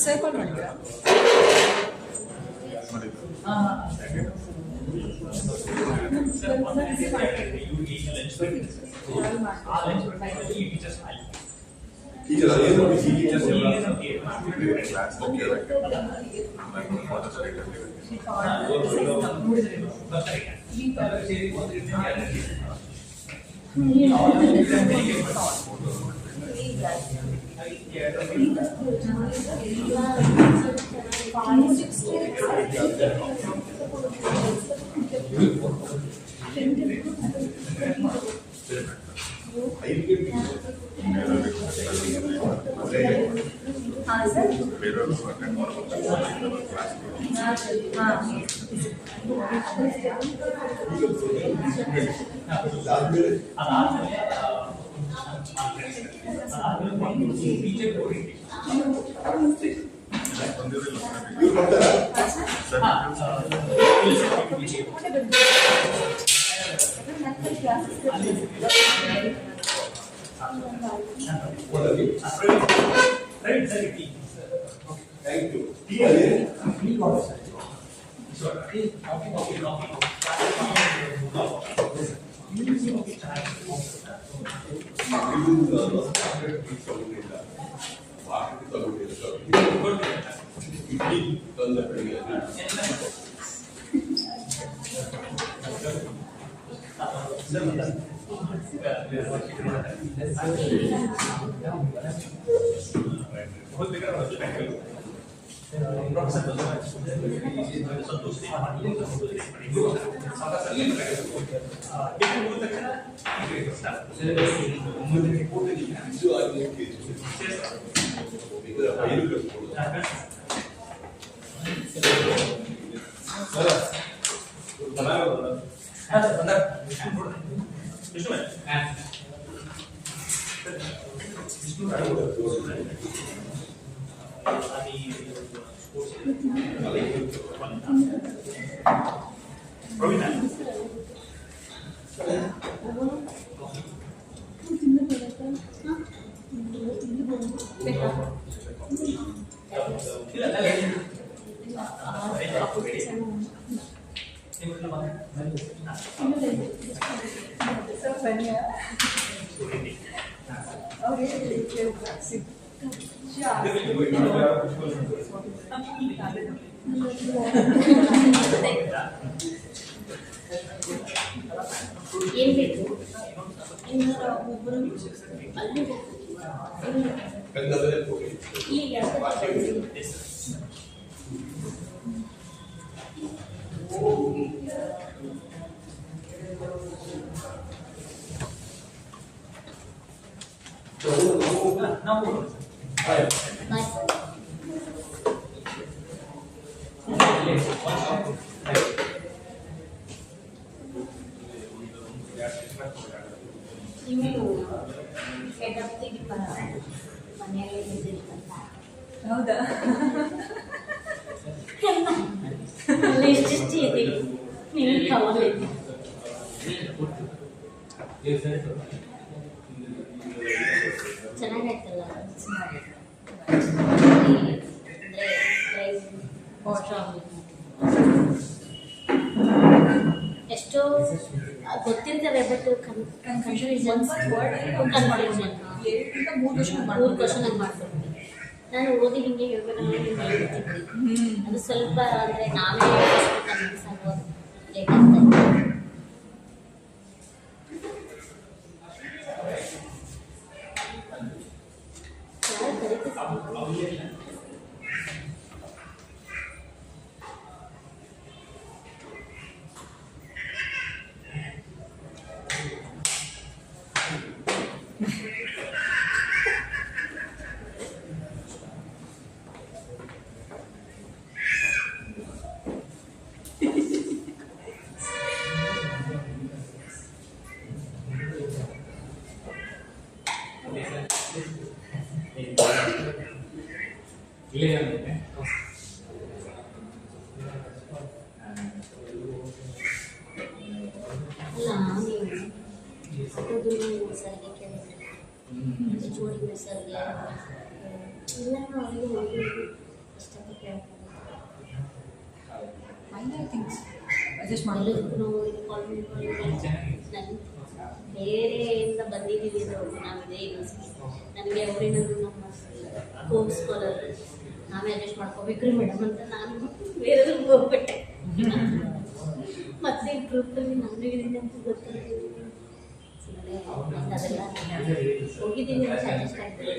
Sir call ಮಾಡಿದ್ರಾ? Thank you. ಗೊತ್ತಿರ್ತವೆ but confusion ಮೂರು question ಆಗಿ ಮಾಡ್ಕೊಡ್ತೀನಿ. ನಾನು ಓದಿ ಹಿಂಗೆ ಹೇಳ್ಬೇಕಂದ್ರೆ ಹಿಂಗೆ ಹೇಳ್ತಿದ್ವಿ. ಅದು ಸ್ವಲ್ಪ ಅಂದರೆ ನಾವೇ ಸಾಗೋದು ಲೇಟ್ ಆಗ್ತಾ ಇದೆ. ಸರ್ಗೆ ಕೇಳಿದ್ರೆ ಜೋಡಿ ಸರ್ಗೆ ಎಲ್ಲನೂ ಅವರಿಗೆ ಹೋಗಿ ಇಷ್ಟಪಟ್ಟು ಹೇಳ್ತಾರೆ. ಬೇರೆಯಿಂದ ಬಂದಿದ್ದೀವಿ ನಾವಿದೆ ಯೂನಿವರ್ಸಿಟಿ. ನನಗೆ ಅವರೇನಾದ್ರು ನಮ್ಮ ಕೋರ್ಸ್ ಸ್ಕಾಲರ್ ನಾವೇ ಅಡ್ಜಸ್ಟ್ ಮಾಡ್ಕೋಬೇಕ್ರಿ ಮೇಡಮ್ ಅಂತ ನಾನು ಬೇರೆಯವ್ರಿಗೆ ಹೋಗ್ಬಿಟ್ಟೆ. ಮತ್ತೆ ಗ್ರೂಪಲ್ಲಿ ನಾನು ಇದೀನಿ ಅಂತ ಗೊತ್ತಿಲ್ಲ. ಅದೆಲ್ಲ ಹೋಗಿದ್ದೀನಿ ಅಂತ ಅಡ್ಜಸ್ಟ್ ಆಗ್ತದೆ.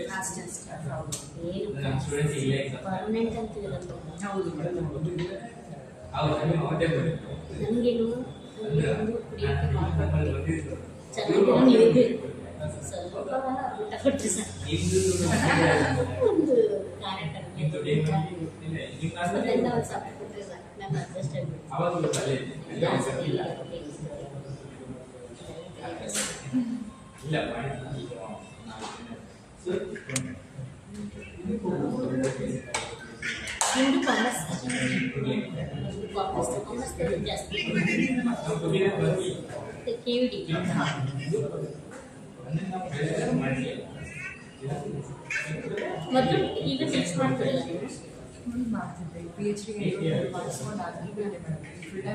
ಏನು ಪರ್ಮನೆಂಟ್ ಅಂತಿಲ್ಲ ನನಗೇನು ಕುಡಿಯೋಕ್ಕೆ ಮಾಡ್ಕೊಂಡು ಚೆನ್ನಾಗಿರೋ ನೀಡಬೇಕು. ಸ್ವಲ್ಪ ಊಟ ಕೊಟ್ಟರೆ ಸರ್ ಒಂದು ಅದರಿಂದ ಒಂದು ಸ್ವಲ್ಪ ಕೊಟ್ಟರೆ ಸರ್ ನಾನು ಅಡ್ಜಸ್ಟ್ ಆಗ್ಬಿಟ್ಟು ಜಾಸ್ತಿ ಇಲ್ಲ. ಹಿಂದೂ ಕಾಮರ್ಸ್ ಕಾಮರ್ಸ್ ಜಾಸ್ತಿ KUD ಮೊದಲು ಈಗ ಟೀಚ್ ಮಾಡ್ತಿರಲ್ಲ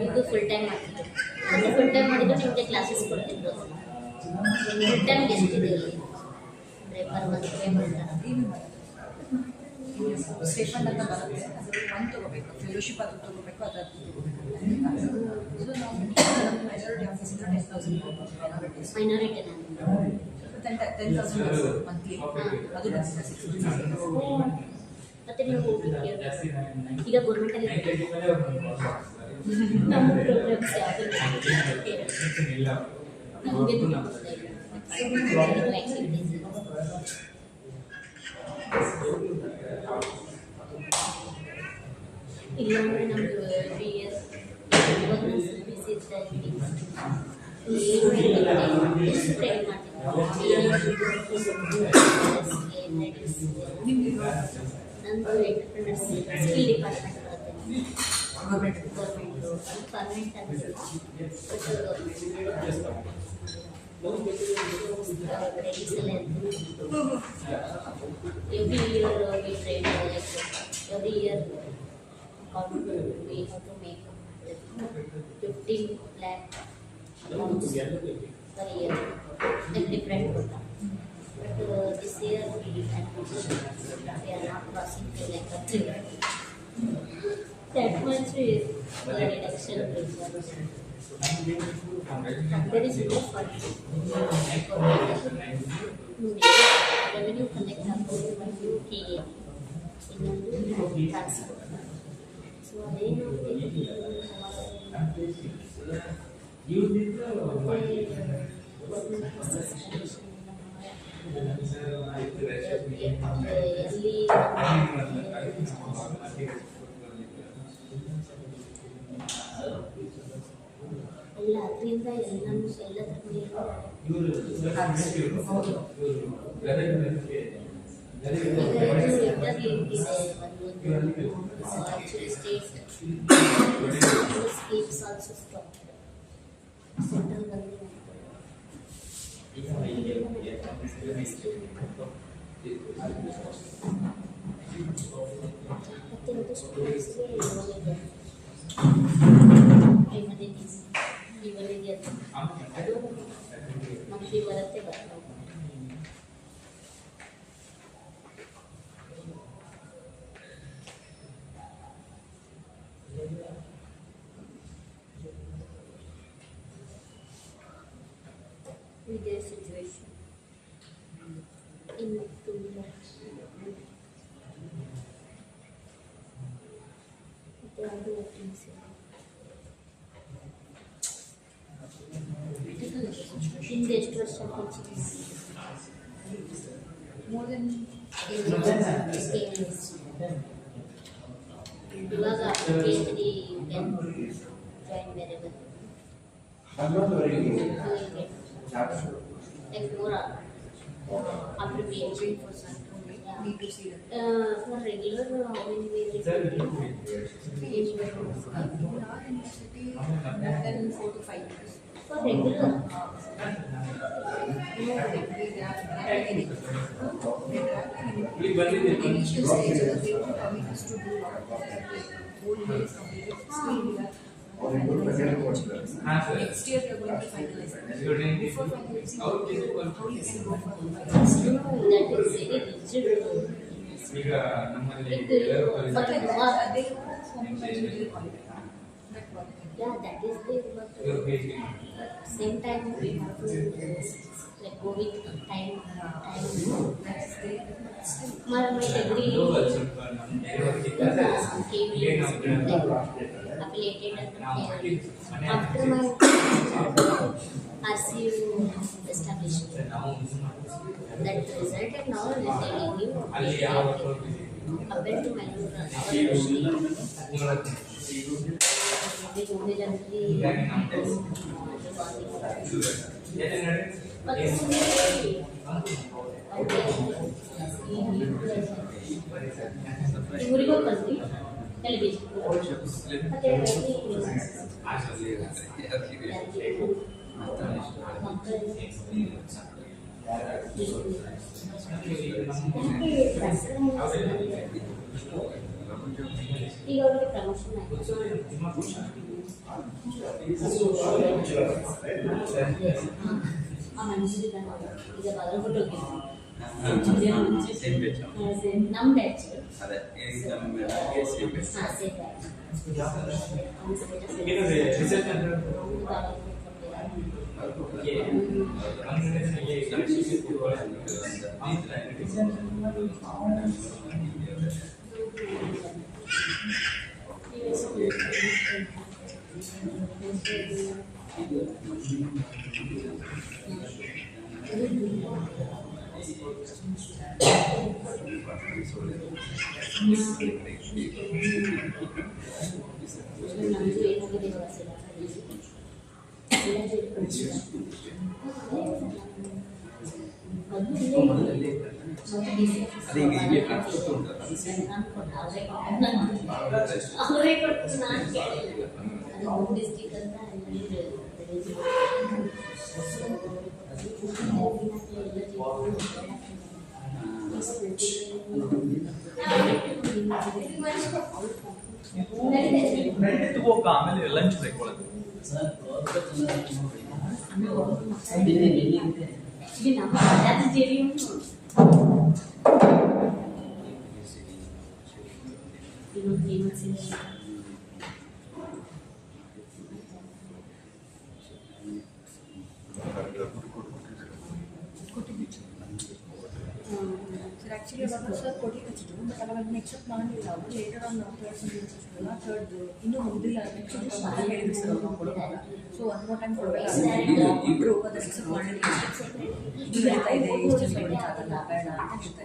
ಇದು ಫುಲ್ ಟೈಮ್ ಮಾಡ್ತಿದ್ದೆ. ಅಂದರೆ ಫುಲ್ ಟೈಮ್ ಮಾಡಿದ್ರು ನಿಮಗೆ ಕ್ಲಾಸಸ್ ಕೊಡ್ತಿದ್ರು. ಫುಲ್ ಟೈಮ್ ಎಷ್ಟಿದೆ ಇಲ್ಲಿ ಅಂದರೆ ಪರ್ ಮಂತ್ ಪೇಮೆಂಟ್ ಸ್ಟೇಫಂಡ್ ಅಂತ ಬರುತ್ತೆ. ಅದು ಒಂದು ತೊಗೋಬೇಕು, ಫೆಲೋಶಿಪ್ ಅದು ತೊಗೋಬೇಕು. ಅದರದ್ದು ಮೆಜಾರಿಟಿ ಆಫೀಸಿಂದ 10,000 ಮೈನಾರಿಟಿ 10,000 ಮಂತ್ಲಿ ಅದು ಮತ್ತೆ ನೀವು ಹೋಗ್ಲಿಕ್ಕೆ ಈಗ ಗೌರ್ಮೆಂಟಲ್ಲಿ ನಮ್ಮ ಪ್ರೋಗ್ರಾಮ್ಸ್ ಯಾವುದು ನಮಗೆ ಇಲ್ಲ ಅಂದರೆ ನಮ್ಮದು ಎವ್ರಿ ಇಯರ್ ಬಿಸಿ ಇರ್ತಾಯಿದ್ವಿ. ಟ್ರೈನ್ ನಂದು ಎಂಟರ್ಪ್ರಿನರ್ಸ್ ಸ್ಕಿಲ್ ಡಿಪಾರ್ಟ್ಮೆಂಟ್ ಬರುತ್ತೆ. ಗೌರ್ಮೆಂಟು ಪರ್ಮನೆಂಟ್ ಅನಿಸುತ್ತೆ. Every year we train like every year we have to make 15 lakh pounds per year in different program. But this year we are not crossing to like a 3 that much is the reduction there is no fund. Revenue collect account by UKA in transport. So ಅದೇನು ಎಲ್ಲ ಅದರಿಂದ ಎಲ್ಲನೂ ಎಲ್ಲದರ actually state schemes also stopped. Central government schools ಇವತ್ತೇ ಬರ್ತಾರೆ. With their situation in 2 months. They are doing ಹಿಂದೆ ಎಷ್ಟು ವರ್ಷ ಮೋರ್ ದೆನ್ ಇವಾಗ PhD ಜಾಯಿನ್ ಬೇರೆ like more after PhD for some need to see that. for regular how many ways In our university, more than 4 to 5 years. for regular Initial stage, they were coming us to do a lot of whole year is completed. Still, we are next year we are going to finalize. Before finalizing, how you can go for the finals? that is very rigid but They have compromised with the quality. That quality. yeah that is the but same time we have to like go with time That's the still. my degree came in like affiliated after my RCU establishment that result and now is telling you compared to my our university they only generally but ಊರಿಗೆ ಬಂದ್ವಿ television ಮತ್ತೆ ಈಗ ಅವರಿಗೆ promotion ಆಯ್ತು ಆ ಮನುಷ್ಯರಿಗೆ ಈಗ ಬಾಗಲಕೋಟೆ ಹೋಗಿದ್ವಿ ನಮ್ಮ ಬ್ಯಾಚ್ ಅವರೇ ಕೊಟ್ಟು ನಾನು ಕೇಳಿಲ್ಲ ಅದು ಹೋಮ್ ಡಿಸ್ಟ್ರಿಕ್ಟ್ ಅಂತ ಆಮೇಲೆ ಲಂಚ್ ಬ್ರೇಕ್ ಒಳಗೆ ನಮ್ಮ ಅದು ಜೇಡಿ Actually, about the sir, but I will accept later on third ಇನ್ನೂ ಮುಗಿದಿಲ್ಲ ಹೇಳಿದ್ರು ಸರ್ ನಾವು ಕೊಡೋಲ್ಲ ಸೊ ಒಂದು more time ಕೊಡಬೇಕು ಇಬ್ಬರು ಅದನ್ನು accept ಮಾಡಿಲ್ಲ ಇದು ಹೇಳ್ತಾ ಇದೆ ಇಷ್ಟು ಜನ ಅದನ್ನು ಬೇಡ ಅಂತ ಹೇಳ್ತಾ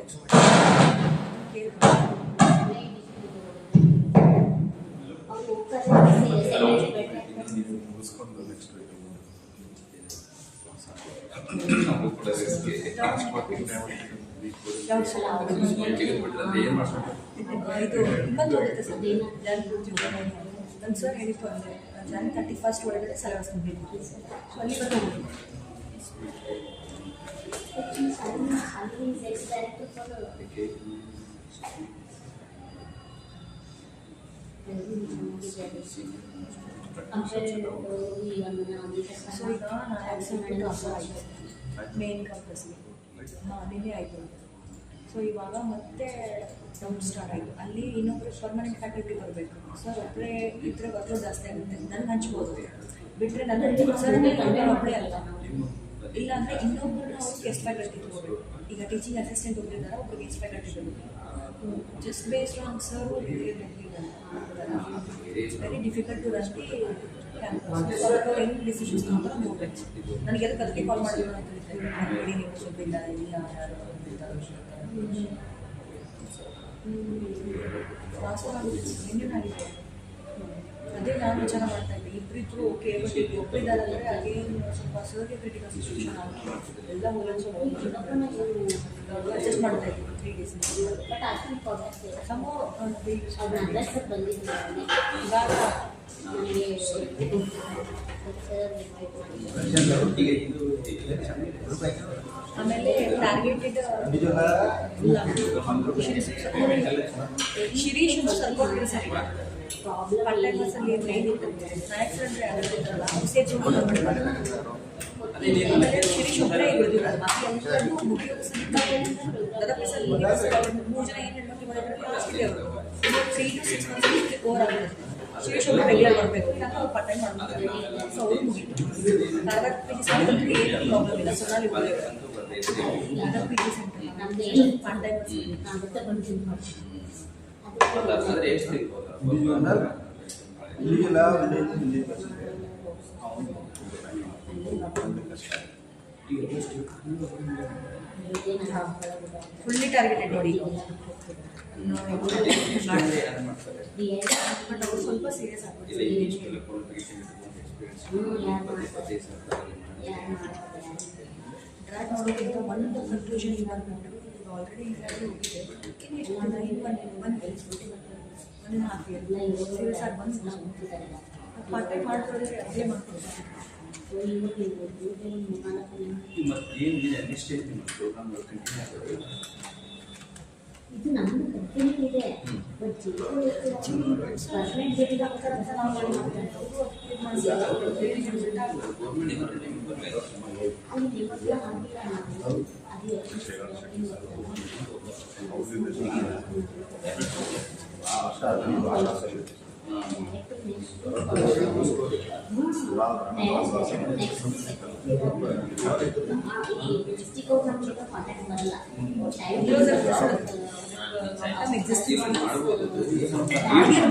ಇದು ಇನ್ನೊಂದು ಹೋಗುತ್ತೆ ಸರ್ ನನ್ನ ಸರ್ ಹೇಳಿತ್ತು ಅಂದರೆ Jan 31st ಒಳಗಡೆ ಸಿಲೆಬಸ್ ಕಂಪ್ಲೀಟ್ ಮಾಡಿ ಸೊ ಅಲ್ಲಿ ಬಂದು ಸೊ ಈಗ ನಾನು ಆ್ಯಕ್ಸಿಡೆಂಟ್ ಆಫರ್ ಆಯಿತು ಮೇನ್ ಕಂಪಲ್ಸರಿ. ನಿನ್ನೆ ಆಯಿತು. ಸೊ ಇವಾಗ ಮತ್ತೆ ಡೌಟ್ ಸ್ಟಾರ್ಟ್ ಆಯಿತು. ಅಲ್ಲಿ ಇನ್ನೊಬ್ಬರು ಪರ್ಮನೆಂಟ್ ಫ್ಯಾಕಲ್ಟಿ ಬರಬೇಕು. ಸರ್ ಒಬ್ಬರೇ ಇದ್ರೆ ವರ್ಕ್ಲೋಡ್ ಜಾಸ್ತಿ ಆಗುತ್ತೆ, ನನಗೆ ಹಂಚ್ಬೋದು. ಬಿಟ್ಟರೆ ನನ್ನ ಸರ್ ಒಬ್ಬರೇ ಅಲ್ಲ, ಇಲ್ಲ ಅಂದರೆ ಇನ್ನೊಬ್ಬರನ್ನ ಅವ್ರು ಗೆಸ್ಟ್ ಫ್ಯಾಕಲ್ಟಿ ತಗೋಬೇಕು. ಈಗ ಟೀಚಿಂಗ್ ಅಸಿಸ್ಟೆಂಟ್ ಒಬ್ಬರಿದ್ದಾರೆ, ಒಬ್ಬರು ಗೆಸ್ಟ್ ಫ್ಯಾಕಲ್ಟಿ ತಗೋಬೇಕು. Just based on sir very difficult to run the campus. ಏನು ಡಿಸಿಷನ್ಸ್ ತಗೊಂಡು ನೋಡಬೇಕು. ನನಗೆ ಅದಕ್ಕೆ ಅದಕ್ಕೆ ಕಾಲ್ ಮಾಡಿದ್ರು ಅಂತ ಹೇಳಿದ್ದೆ, ನೀವು ಸ್ವಲ್ಪ ಇಲ್ಲ ಟ್ರಾನ್ಸ್ಫರ್ ಆಗುತ್ತೆ ನಿನ್ನೆ. ಅದೇ ನಾನು ವಿಚಾರ ಮಾಡ್ತಾ ಇದ್ದೆ, ಇಬ್ಬರಿದ್ರು ಓಕೆ, ಬಟ್ ಈಗ ಒಬ್ಬರಿದ್ದಾರಂದರೆ ಅದೇನು ಸ್ವಲ್ಪ ಸರ್ಗೆ ಕ್ರಿಟಿಕಲ್ ಸಿಚುವೇಶನ್ ಆಗಿ ಎಲ್ಲ ಹೋಗಲು ಅಡ್ಜಸ್ಟ್ ಮಾಡ್ತಾ ಇದ್ದೀವಿ 3 days. ಇವಾಗ ಆಮೇಲೆ ಟಾರ್ಗೆಟೆಡ್ ಶಿರೀಶ್ ಸ್ವಲ್ಪ ಸರಿ ಪಟ್ಟಣದಲ್ಲಿ ನಾಯಕರು ಅಂದರೆ ಆಗಿರ್ತಿದ್ರಲ್ಲ ಆಮೇಲೆ ಶಿರೀಶ್ ಒಬ್ಬರೇ ಇರೋದಿಲ್ಲ. ಬಾಕಿ ಎಲ್ಲರೂ ಮುಗಿಯೋದು ಸಹಿತ 3 ಜನ ಏನು ಹೆಣ್ಮಕ್ಳು ಮಾಡಿದ್ರೆ ಅಷ್ಟಿದೆ ಅವರು 3 to 6 months ಓವರ್ ಆಗಿರುತ್ತೆ. ಶಿರೀಶ್ ಒಬ್ಬರು ರೆಗ್ಯುಲರ್ ಮಾಡಬೇಕು, ಇಲ್ಲ ಅವ್ರು ಪಾರ್ಟ್ ಟೈಮ್ ಮಾಡ್ತಾರೆ. ಸೊ ಅವ್ರು ಮುಗಿತು. ಕಾರವಾರ ಪಿ ಜಿ ಸೆಂಟರ್ ಏನು ಪ್ರಾಬ್ಲಮ್ ಇಲ್ಲ, ಸೊನ್ನಾಲಿ Karwar P G center part time fully targeted ನೋಡಿ. ಬಟ್ ಅವರು ಸ್ವಲ್ಪ ಸೀರಿಯಸ್ ಆಗ್ತಾರೆ. ಡ್ರಾಗ್ ಮಾಡೋಕ್ಕಿಂತ ಒಂದು ಕನ್ಕ್ಲೂಷನ್ ಇವಾಗ ಆಲ್ರೆಡಿ ಈಗಾಗಲೇ ಹೋಗಿದೆ. ಸೀರಿಯಸ್ ಆಗಿ ಬಂದು ಪಾರ್ಟ್ ಟೈಮ್ ಮಾಡ್ಕೊಳ್ಳೋದ್ರೆ ಅದೇ ಮಾಡ್ಕೊಳ್ತಾರೆ. ಇದು ನಮ್ಮದು ಕಂಟಿನ್ಯೂ ಇದೆ, ಬಟ್ ಪರ್ಮನೆಂಟ್ ಬೇಕಿದೆ ಅಂತ ನಾವು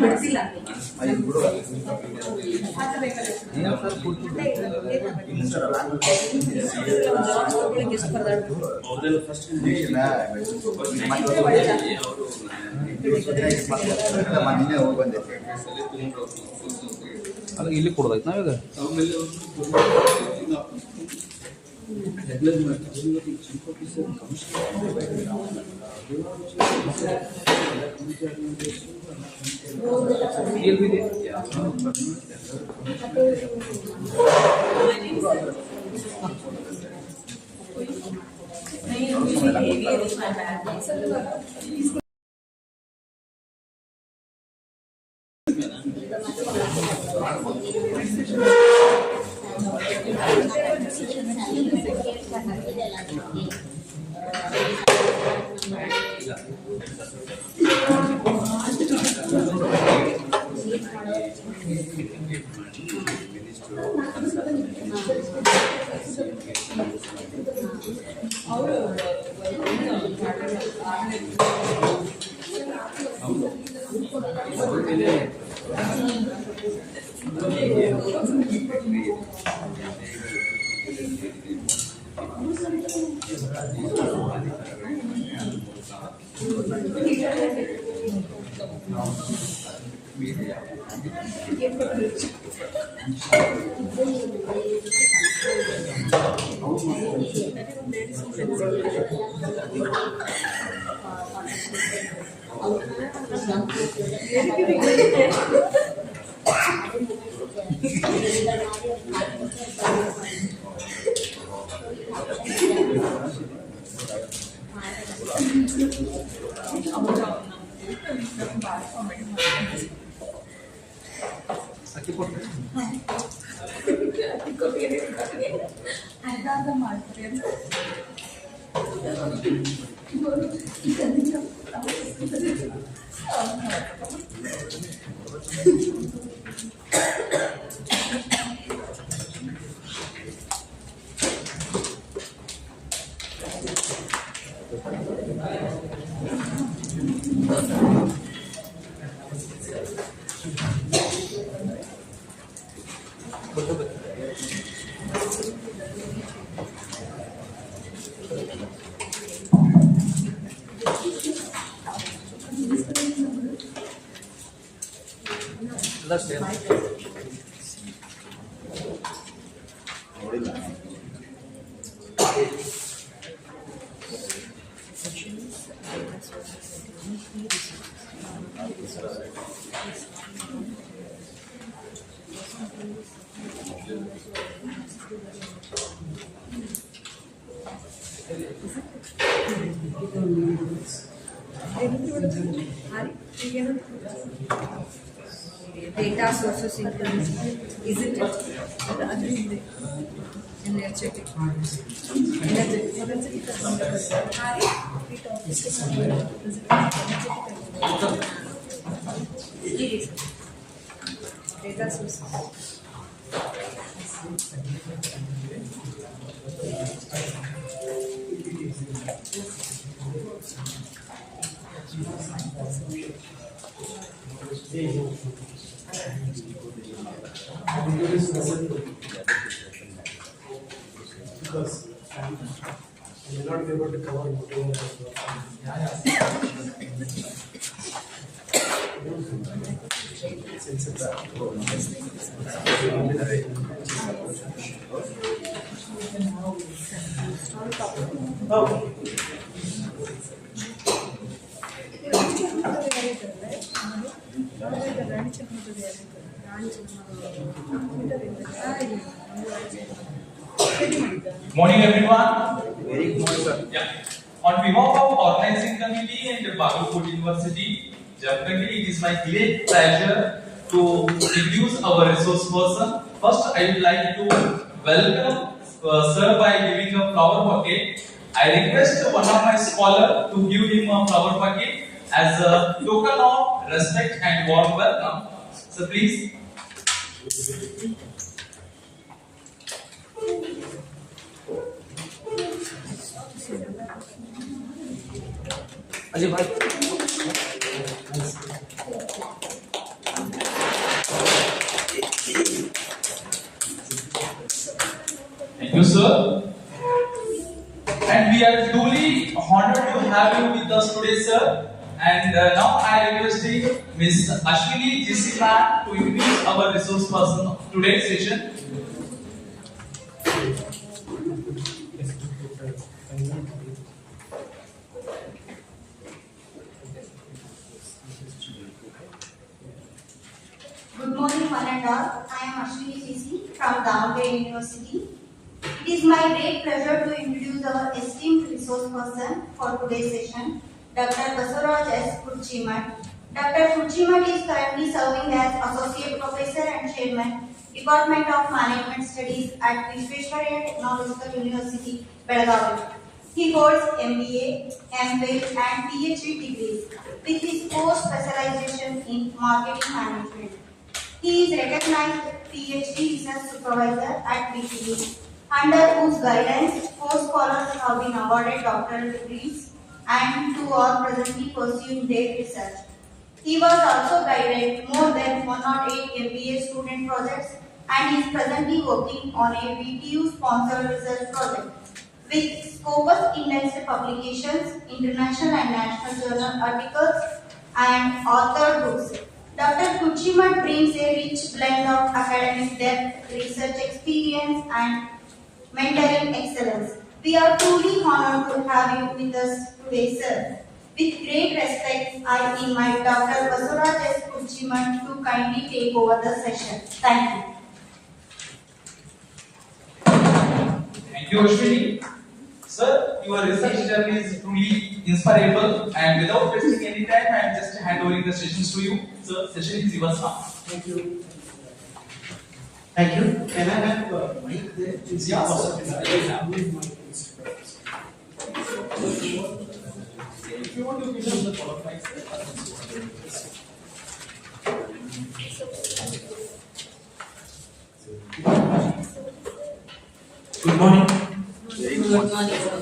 ಬಿಡ್ತಿಲ್ಲ. ಅಲ್ಲ ಇಲ್ಲಿ ಕೊಡೋದೈತೆ ನಾವೀಗ ನಿಧಾನ ಮಾಡ್ತಾರೆ ಅಂತ data sources includes, isn't it? Energetic. Data sources. Because I may not be able to cover everything. Morning everyone. Very good morning sir. Yeah. On behalf of organizing committee and Bagalkot University, Definitely it is my great pleasure to introduce our resource person. First I would like to welcome sir by giving a flower bouquet. I request one of my scholar to give him a flower bouquet as a token of respect and warm welcome. So please. Ajay भाई Thank you, sir. And we are truly honored to have you with us today, sir. And now I request Ms. Ashwini Jisima to introduce our resource person of today's session. Good morning, one and all. I am Ashwini Jisima from Bagalkot University. It is my great pleasure to introduce our esteemed resource person for today's session, Dr. Bagalkot S. Kurchimat. Dr. Kurchimat is currently serving as Associate Professor and Chairman, Department of Management Studies at Visvesvaraya Technological University, Bagalkot. He holds MBA, MPhil and PhD degrees with his post specialization in marketing management. He is recognized PhD research supervisor at BGKU, under whose guidance 4 scholars have been awarded doctoral degrees and 2 are presently pursuing their research. He was also guided more than 108 MBA student projects and is presently working on a VTU sponsored research project with scopus indexed publications, international and national journal articles and authored books. Dr. Kurchimat brings a rich blend of academic depth, research experience and mentoring excellence. We are truly honored to have you with us today, sir. With great respect, I invite Dr. Bagalkot S. Kurchimat to kindly take over the session. Thank you. Thank you, Ashwini. Sir, your research journey is truly inspirable, and without wasting any time, I am just handing over the sessions to you. Sir, session is yours now. Thank you. Thank you. Can I have mic there? Is it possible? If you want to give them the qualified. Good morning. Good morning, sir.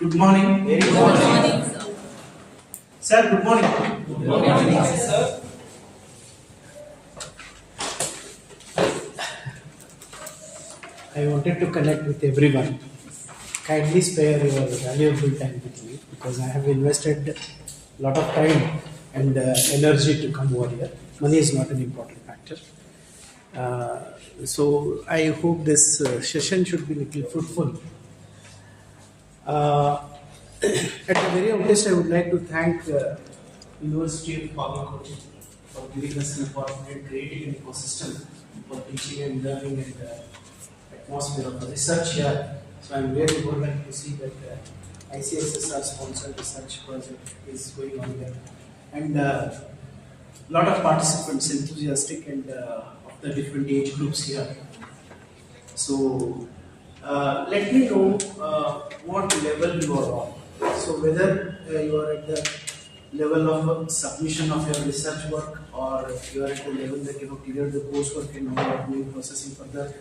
Good morning. Very good Good morning. morning, sir. Sir, good morning. Good morning, sir. I wanted to connect with everyone. Kindly spare your valuable time with me because I have invested a lot of time and energy to come over here. Money is not an important factor. So I hope this session should be little fruitful. At the very outset, I would like to thank University of Bagalkot for giving us an opportunity, creating an ecosystem for teaching and learning and atmosphere of research here. So I'm really glad to see that ICSSR sponsored research project is going on here, and lot of participants enthusiastic and of the different age groups here. So let me know what level you are on. So whether you are at the level of submission of your research work, or you are at the level that you have cleared the coursework and now you are doing processing further,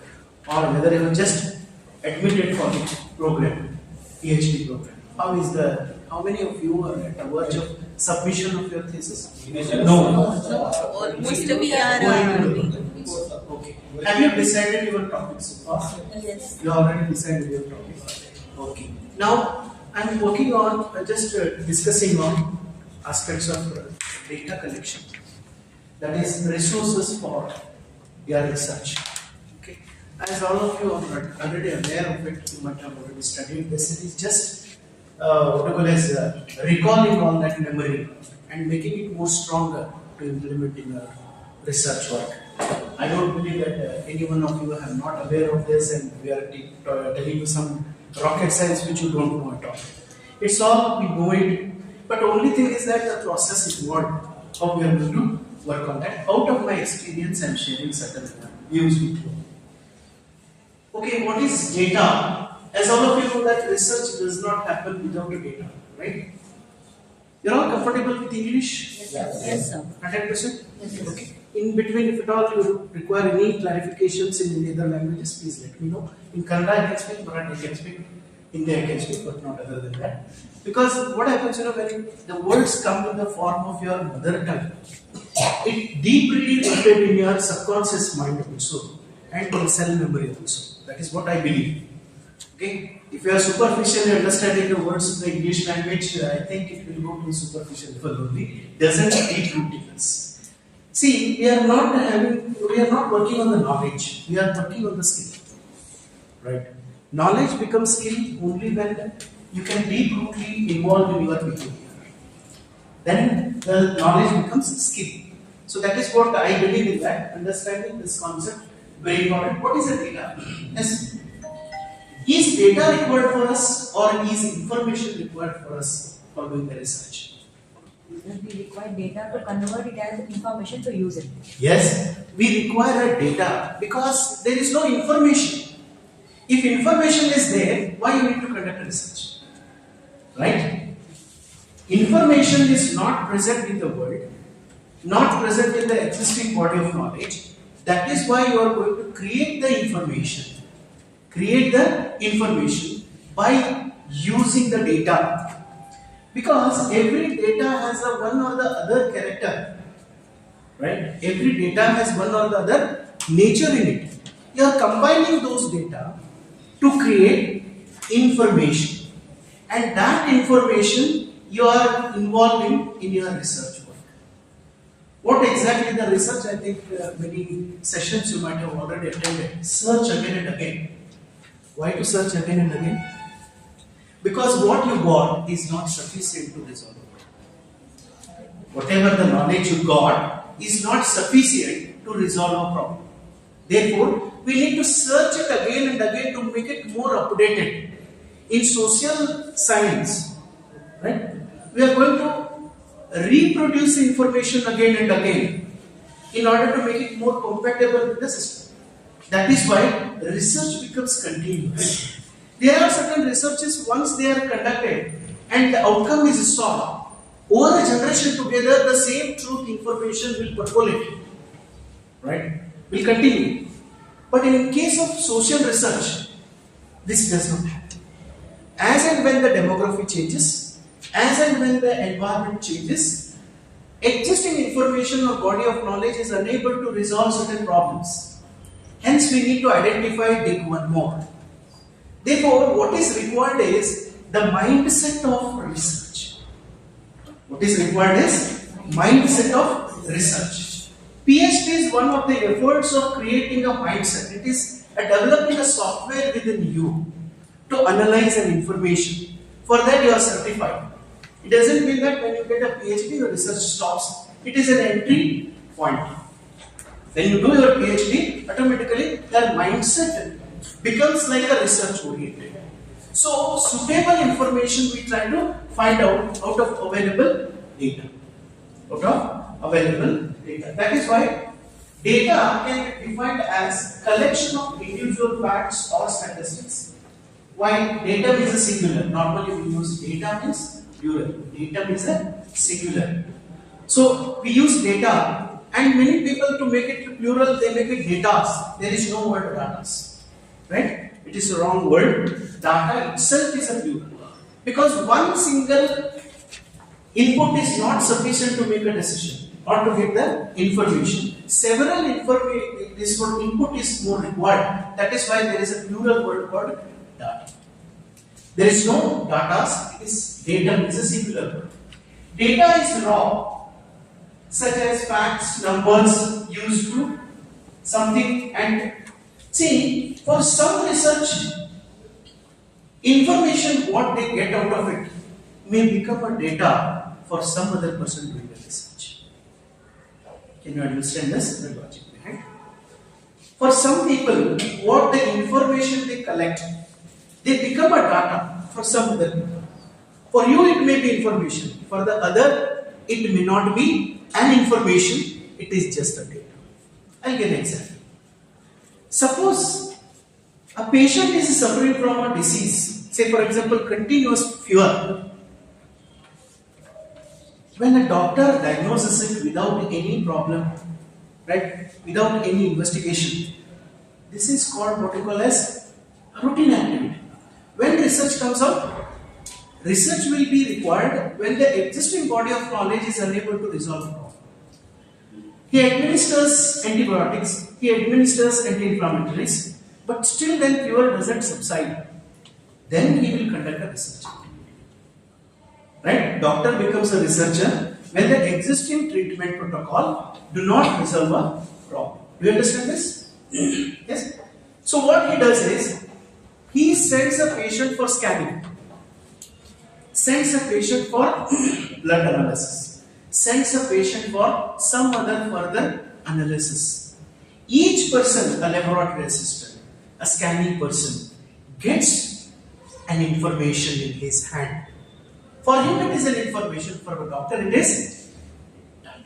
or whether you are just admitted for the program, PhD program. How many of you are at the verge of submission of your thesis? No. Almost we are. Okay. Have you decided your topics? Yes. You already decided your topic. Okay. Now I'm working on just discussing on aspects of data collection. That is resources for your research. Okay. As all of you are already aware of it, you might have already studied this. It is just what we call as recalling all that memory and making it more stronger to implement in your research work. I don't believe that any one of you are not aware of this, and we are telling you some rocket science which you don't know at all. It's all we know it, but only thing is that the process is involved. How we are going to work on that. Out of my experience, I'm sharing certain views with you. Okay, what is data? As all of you know that research does not happen without a data, right? You're all comfortable with English? Yes, sir. 100%? Yes. Okay. In between, if at all you require any clarifications in any other languages, please let me know. In Kannada I can speak, Marathi I can speak, Hindi I can speak, but not other than that. Because what happens, when the words come in the form of your mother tongue, it deeply rooted in your subconscious mind also and in cell memory also. That is what I believe. Okay, if you are superficially understanding the words of the English language, I think it will go to superficial level only. Doesn't deep root in us. See, we are not working on the knowledge. We are working on the skill. Right? Knowledge becomes skill only when you can deep rootly involve in your behavior. Then the knowledge becomes skill. So that is what I believe in that. Understanding this concept very important. What is a data? Yes. Is data required for us, or is information required for us for doing the research? We require data to convert it as information to use it. Yes, we require a data because there is no information. If information is there, why you need to conduct a research? Right? Information is not present in the world, not present in the existing body of knowledge. That is why you are going to create the information. Create the information by using the data, because every data has a one or the other character, right? Every data has one or the other nature in it. You are combining those data to create information, and that information you are involving in your research work. What exactly the research? I think many sessions you might have already attended. Search again and again. Why to search again and again? Because what you got is not sufficient to resolve a problem. Whatever the knowledge you got is not sufficient to resolve a problem. Therefore, we need to search it again and again to make it more updated. In social science, right, we are going to reproduce information again and again in order to make it more compatible with the system. That is why research becomes continuous. There are certain researches, once they are conducted and the outcome is sought, over a generation together, the same truth information will percolate, right? Will continue. But in case of social research, this does not happen. As and when the demography changes, as and when the environment changes, existing information or body of knowledge is unable to resolve certain problems. Hence, we need to identify, dig one more. Therefore, what is required is the mindset of research. What is required is mindset of research. PhD is one of the efforts of creating a mindset. It is developing a software within you to analyze an information. For that, you are certified. It doesn't mean that when you get a PhD, your research stops. It is an entry point. When you do your PhD, automatically that mindset becomes like a research oriented. So, suitable information we try to find out of available data. Out of available data. That is why data can be defined as collection of individual facts or statistics. Why data is a singular. Normally we use data means plural. Data is a singular. So we use data, and many people, to make it plural, they make it datas. There is no word datas. Right? It is a wrong word. Data itself is a plural. Because one single input is not sufficient to make a decision or to get the information. Several this word input is more required. That is why there is a plural word called data. There is no datas, it is data, is a singular word. Data is raw, such as facts, numbers used to something. And see, for some research, information what they get out of it may become a data for some other person doing the research. Can you understand this? The logic behind. For some people, what the information they collect, they become a data for some other people. For you, it may be information. For the other, it may not be an information. It is just a data. I'll give an example. Suppose a patient is suffering from a disease, say for example, continuous fever. When a doctor diagnoses it without any problem, right, without any investigation, this is called what you call as routine activity. When research comes out, research will be required when the existing body of knowledge is unable to resolve the problem. He administers antibiotics, he administers anti-inflammatories, but still then fever doesn't subside. Then he will conduct a research. Right? Doctor becomes a researcher when the existing treatment protocol do not resolve a problem. Do you understand this? Yes? So what he does is, he sends a patient for scanning, sends a patient for blood analysis, sends a patient for some other further analysis. Each person, a laboratory assistant, a scanning person, gets an information in his hand. For him it is an information, for a doctor it is data.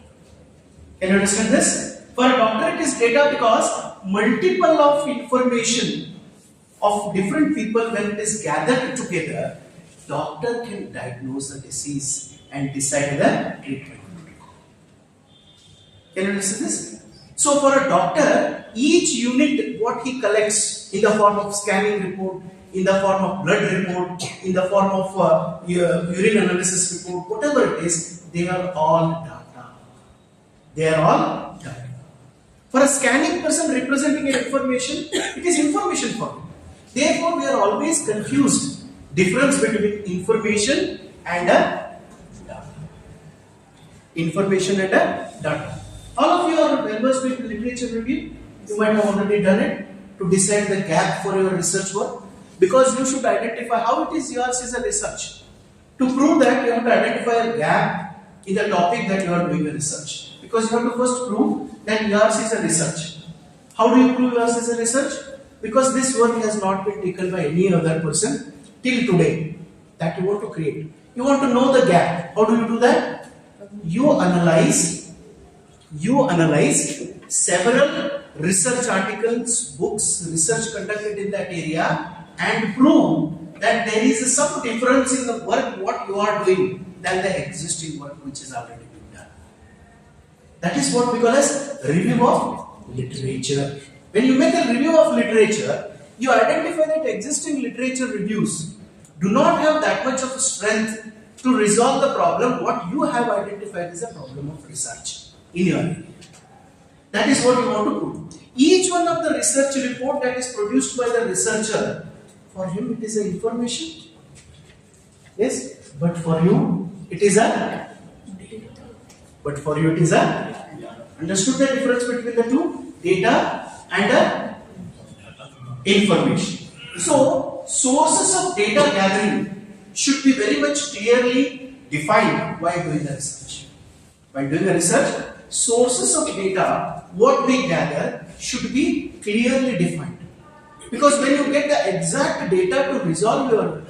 Can you understand this? For a doctor it is data because multiple of information of different people, when it is gathered together, doctor can diagnose the disease and decide the treatment. Can you understand this? So for a doctor, each unit what he collects in the form of scanning report, in the form of blood report, in the form of urine analysis report, whatever it is, they are all data. They are all data. For a scanning person representing an information, it is information for him. Therefore, we are always confused. Difference between information and a data. Information and a data. All of you are members with literature review. You might have already done it to decide the gap for your research work. Because you should identify how it is yours is a research. To prove that, you have to identify a gap in the topic that you are doing a research. Because you have to first prove that yours is a research. How do you prove yours is a research? Because this work has not been taken by any other person till today that you want to create. You want to know the gap. How do you do that? You analyze several research articles, books, research conducted in that area and prove that there is some difference in the work what you are doing than the existing work which is already been done. That is what we call as review of literature. When you make a review of literature, you identify that existing literature reviews do not have that much of strength to resolve the problem what you have identified as a problem of research in your area. That is what you want to prove. Each one of the research report that is produced by the researcher, for him it is an information. Yes, but for you it is a data. But for you it is a understood the difference between the two? Data and information. So, sources of data gathering should be very much clearly defined while doing the research. While doing the research, sources of data, what we gather, should be clearly defined. Because when you get the exact data to resolve your,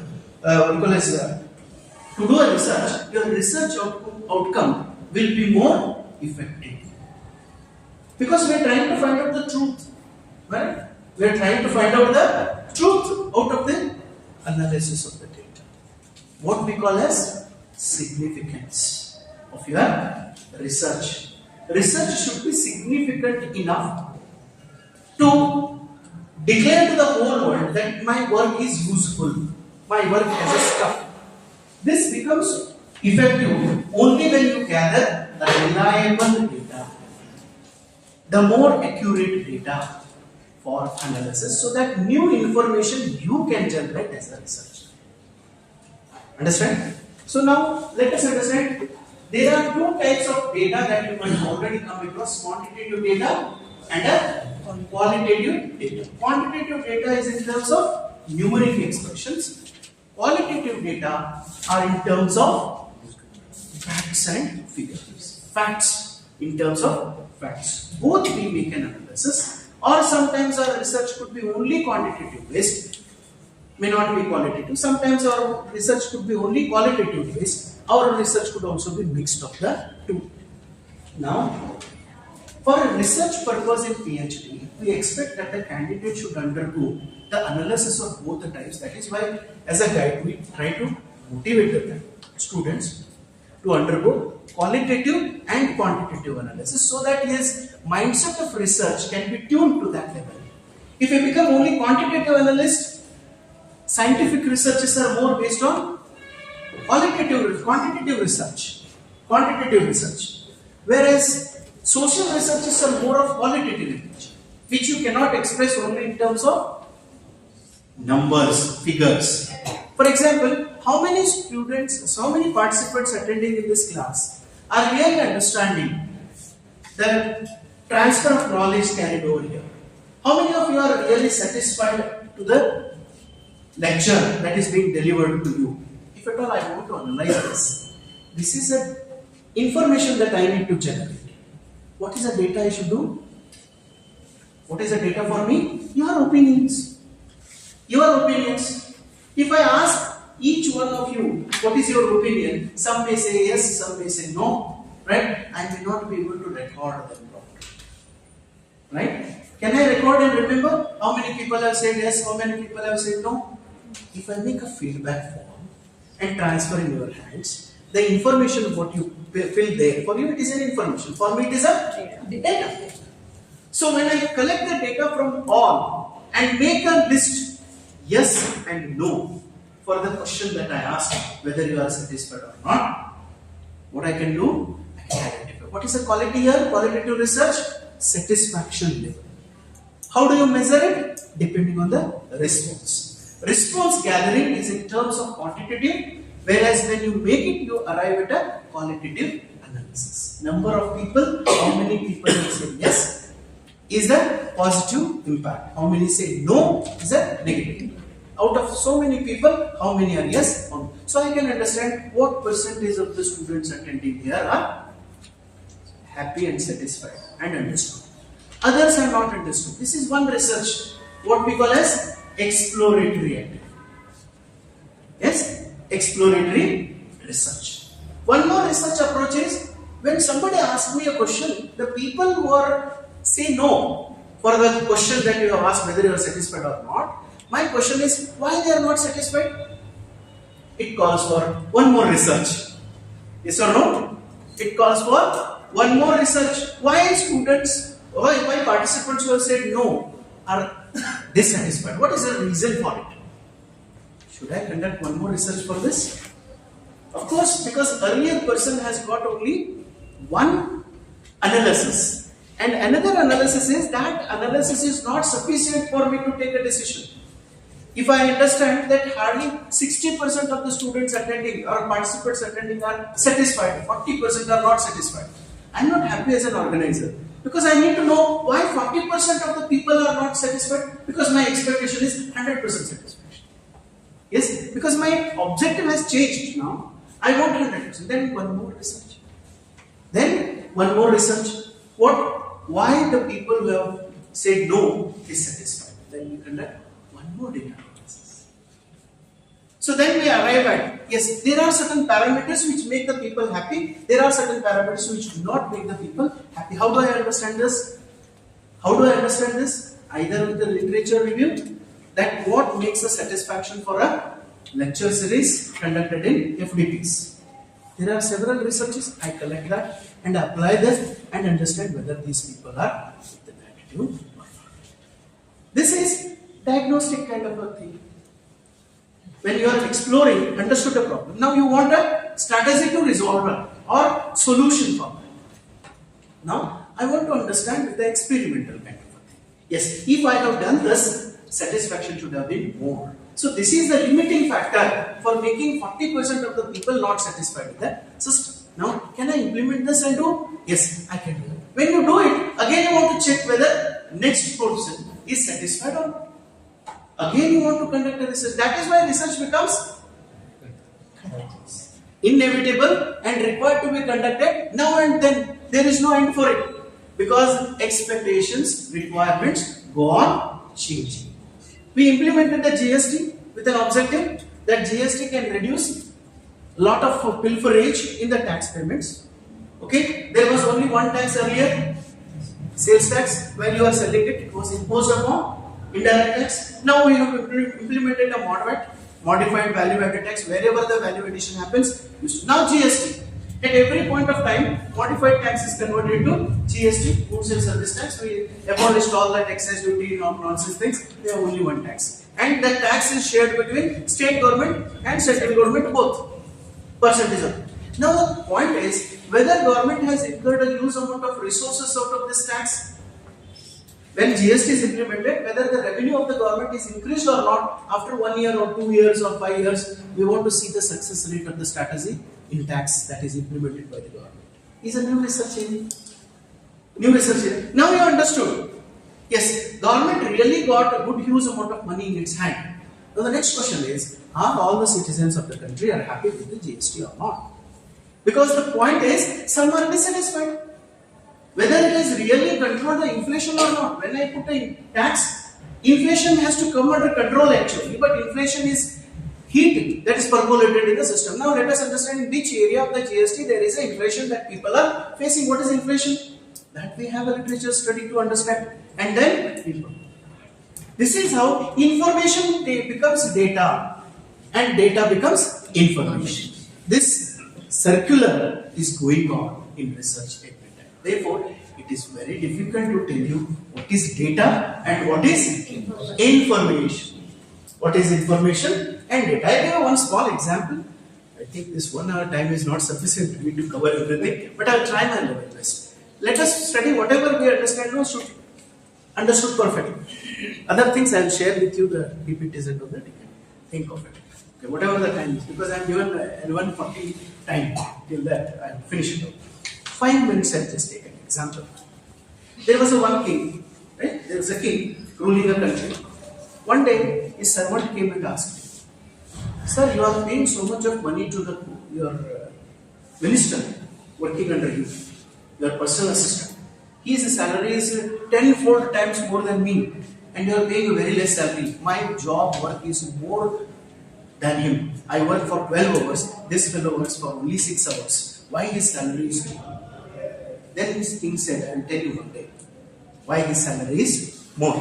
to do a research, your research outcome will be more effective. Because we are trying to find out the truth, right? We are trying to find out the truth out of the analysis of the data. What we call as significance of your research. Research should be significant enough to declare to the whole world that my work is useful, my work has a stuff. This becomes effective only when you gather the reliable data, the more accurate data for analysis, so that new information you can generate as a researcher. Understand? So now let us understand there are two types of data that you might already come across: quantitative data and qualitative data. Quantitative data is in terms of numeric expressions. Qualitative data are in terms of facts and figures. Facts in terms of facts. Both we make an analysis, or sometimes our research could be only quantitative based, may not be qualitative. Sometimes our research could be only qualitative based. Our research could also be mixed of the two. Now, for a research purpose in PhD, we expect that the candidate should undergo the analysis of both the types. That is why, as a guide, we try to motivate the students to undergo qualitative and quantitative analysis, so that his mindset of research can be tuned to that level. If he become only quantitative analyst, scientific researches are more based on quantitative research, whereas social researches are more of qualitative in nature, which you cannot express only in terms of numbers, figures. For example, how many students, how many participants attending in this class are really understanding the transfer of knowledge carried over here? How many of you are really satisfied to the lecture that is being delivered to you? If at all I want to analyze this, this is an information that I need to generate. What is the data I should do? What is the data for me? Your opinions. Your opinions. If I ask each one of you, what is your opinion? Some may say yes, some may say no, right? I may not be able to record them properly, right? Can I record and remember how many people have said yes, how many people have said no? If I make a feedback form and transfer in your hands, the information of what you fill there, for you it is an information, for me it is a data. So when I collect the data from all and make a list, yes and no, for the question that I asked, whether you are satisfied or not, what I can do, I can identify. What is the quality here? Qualitative research, satisfaction level. How do you measure it? Depending on the response. Response gathering is in terms of quantitative, whereas when you make it, you arrive at a qualitative analysis. Number of people, how many people will say yes, is a positive impact. How many say no, is a negative impact. Out of so many people, how many are yes or no? So I can understand what percentage of the students attending here are happy and satisfied and understood. Others are not understood. This is one research, what we call as exploratory activity. Yes, exploratory research. One more research approach is when somebody asks me a question, the people who are say no for the question that you have asked whether you are satisfied or not. My question is why they are not satisfied? It calls for one more research. Yes or no? It calls for one more research. Why students, why participants who have said no are dissatisfied? What is the reason for it? Should I conduct one more research for this? Of course, because earlier person has got only one analysis, and another analysis is that analysis is not sufficient for me to take a decision. If I understand that hardly 60% of the students attending or participants attending are satisfied, 40% are not satisfied, I am not happy as an organizer, because I need to know why 40% of the people are not satisfied, because my expectation is 100% satisfaction. Yes, because my objective has changed now. I want 100%. Then one more research. Then one more research. Why the people who have said no is satisfied? Then we conduct one more data analysis. So then we arrive at, yes, there are certain parameters which make the people happy. There are certain parameters which do not make the people happy. How do I understand this? How do I understand this? Either with the literature review, that what makes a satisfaction for a lecture series conducted in FDPs. There are several researches. I collect that and apply this and understand whether these people are with the attitude or not. This is diagnostic kind of a thing. When you are exploring, understood a problem. Now you want a strategy to resolve it or solution for it. Now I want to understand with the experimental kind of a thing. Yes, if I have done this, satisfaction should have been more. So this is the limiting factor for making 40% of the people not satisfied with the system. Now, can I implement this and do? Yes, I can do it. When you do it, again you want to check whether next person is satisfied or not. Again you want to conduct a research. That is why research becomes inevitable and required to be conducted now and then. There is no end for it. Because expectations, requirements go on changing. We implemented the GST with an objective that GST can reduce a lot of pilferage in the tax payments. Okay, there was only one tax earlier, sales tax. When you are selling it, it was imposed upon indirect tax. Now we have implemented a modified value added tax. Wherever the value addition happens, now GST. At every point of time, modified tax is converted into GST, goods and service tax. We abolished all that excess duty, nonsense things. We have only one tax. And that tax is shared between state government and central government both. Percentage of it. Now the point is, whether government has incurred a huge amount of resources out of this tax. When GST is implemented, whether the revenue of the government is increased or not, after 1 year or 2 years or 5 years, we want to see the success rate of the strategy in tax that is implemented by the government. Is a new research area. New research area. Now you understood. Yes, government really got a good huge amount of money in its hand. Now the next question is, are all the citizens of the country are happy with the GST or not? Because the point is, some are dissatisfied. Whether it has really controlled the inflation or not. When I put a tax, inflation has to come under control actually, but inflation is heat that is percolated in the system. Now let us understand in which area of the GST there is an inflation that people are facing. What is inflation? That we have a literature study to understand. And then this is how information becomes data and data becomes information. This circular is going on in research every time. Therefore, it is very difficult to tell you what is data and what is information. What is information and data. I give one small example. I think this 1 hour time is not sufficient for me to cover everything, but I will try my level best. Let us study whatever we understand now should understood perfectly. Other things I will share with you the PPTs and all that. You can think of it. Okay, whatever the time is, because I am given L140 time till that I will finish it out. 5 minutes I will just take an example. There was one king, right? There was a king ruling a country. One day his servant came and asked him, "Sir, you are paying so much of money to your minister working under you, your personal assistant. His salary is 10-fold times more than me, and you are paying a very less salary. My job work is more than him. I work for 12 hours. This fellow works for only 6 hours. Why his salary is more?" Then this king said, "I will tell you one day. why his salary is more.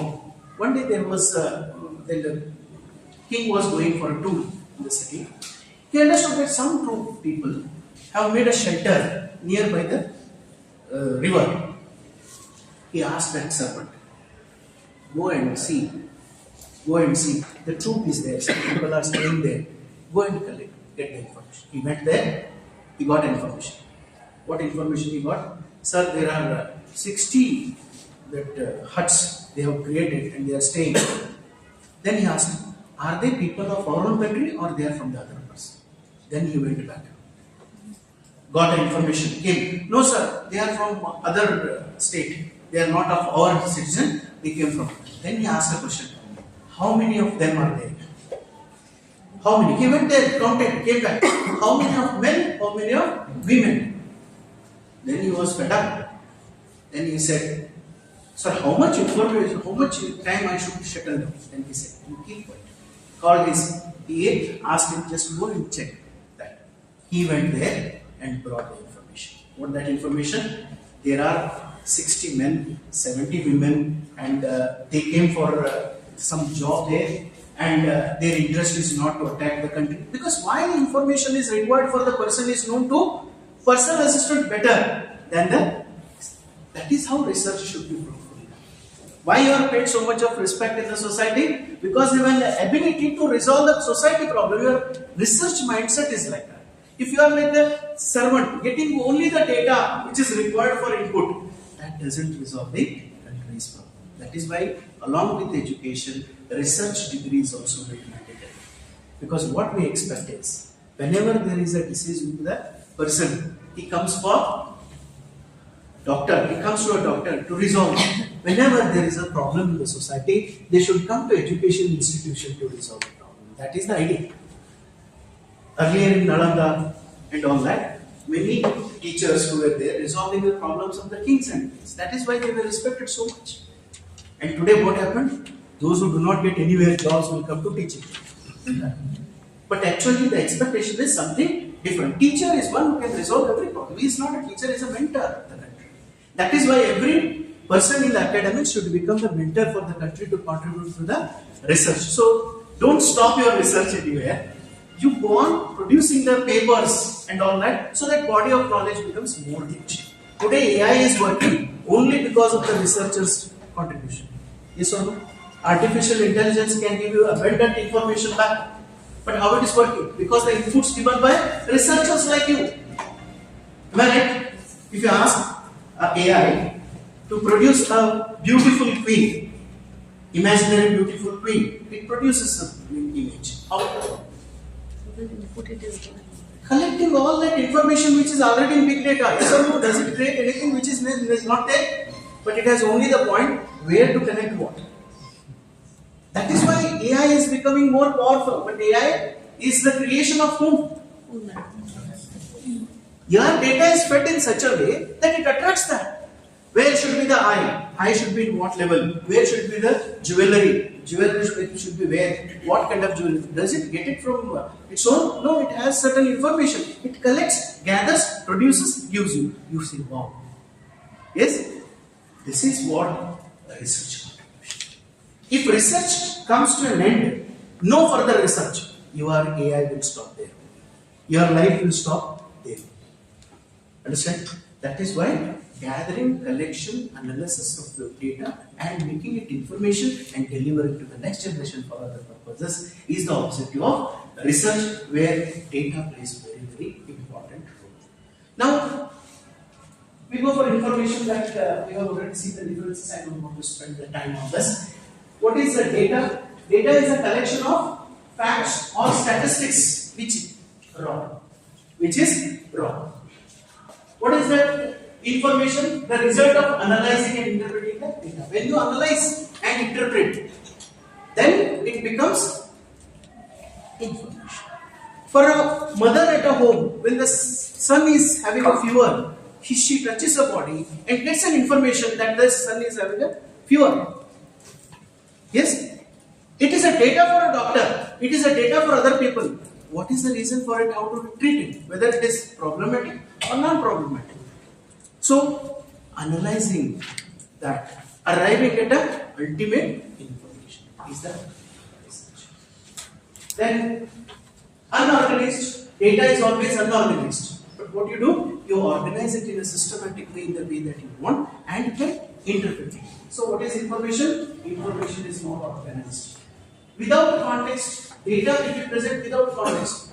One day there was then the king was going for a tour in the city. He understood that some people have made a shelter nearby the river. He asked that servant, go and see. The troop is there. Some people are staying there. Go and get the information. He went there. He got information. What information he got? Sir, there are 60 huts they have created and they are staying. Then he asked, are they people of our own country or they are from the other person? Then he went back. Got the information. Came. No sir, they are from other state. They are not of our citizen. They came from. Then he asked a question. How many of them are there? How many? He went there, counted, came back. How many of men? How many of women? Then he was fed up. Then he said, sir, how much information, how much time I should settle down? Then he said, you keep quiet. Called his PA, asked him, just go and check that. He went there and brought the information. What that information? There are 60 men, 70 women, and they came for some job there, and their interest is not to attack the country. Because why information is required for the person is known to personal assistant better than the. That is how research should be proven. Why you are paid so much of respect in the society? Because you have the ability to resolve the society problem. Your research mindset is like that. If you are like a servant getting only the data which is required for input, that doesn't resolve the country's problem. That is why, along with education, research degree is also very mandatory. Because what we expect is, whenever there is a disease with the person, he comes for doctor. He comes to a doctor to resolve it. Whenever there is a problem in the society, they should come to education institution to resolve the problem. That is the idea. Earlier in Nalanda and all that, many teachers who were there resolving the problems of the kings and queens. That is why they were respected so much. And today what happened? Those who do not get anywhere jobs will come to teaching. But actually the expectation is something different. Teacher is one who can resolve every problem. He is not a teacher, he is a mentor of the country. That is why every person in the academics should become the mentor for the country to contribute to the research. So don't stop your research anywhere. You go on producing the papers and all that so that body of knowledge becomes more rich. Today AI is working only because of the researchers' contribution. Yes or no? Artificial intelligence can give you abundant information back. But how it is working? Because the inputs given by researchers like you. Am I right? If you ask AI to produce a beautiful queen, imaginary beautiful queen, it produces an image. How? Collecting all that information which is already in big data. Yes or no? Does it create anything which is not there? But it has only the point where to connect what. That is why AI is becoming more powerful. But AI is the creation of whom? Your data is fed in such a way that it attracts that. Where should be the eye? Eye should be in what level? Where should be the jewelry? Jewelry should be where? What kind of jewelry? Does it get it from its own? No, it has certain information. It collects, gathers, produces, gives you. You say, wow. Yes? This is what research contribution. If research comes to an end, no further research, your AI will stop there. Your life will stop there. Understand? That is why gathering, collection, analysis of the data and making it information and delivering to the next generation for other purposes is the objective of research, where data plays very, very important role. Now, we go for information that we have already seen the differences. I don't want to spend the time on this. What is the data? Data is a collection of facts or statistics which is raw. What is that information? The result of analyzing and interpreting the data. When you analyze and interpret, then it becomes information. For a mother at a home, when the son is having a fever, she touches the body and gets an information that the son is having a fever. Yes? It is a data for a doctor. It is a data for other people. What is the reason for it? How to treat it? Whether it is problematic or non-problematic. So, analyzing that arriving at a ultimate information is the research. Then unorganized data is always unorganized. But what you do, you organize it in a systematic way, in the way that you want, and you can interpret it. So what is information? Information is not organized. Without context, data will be present without context.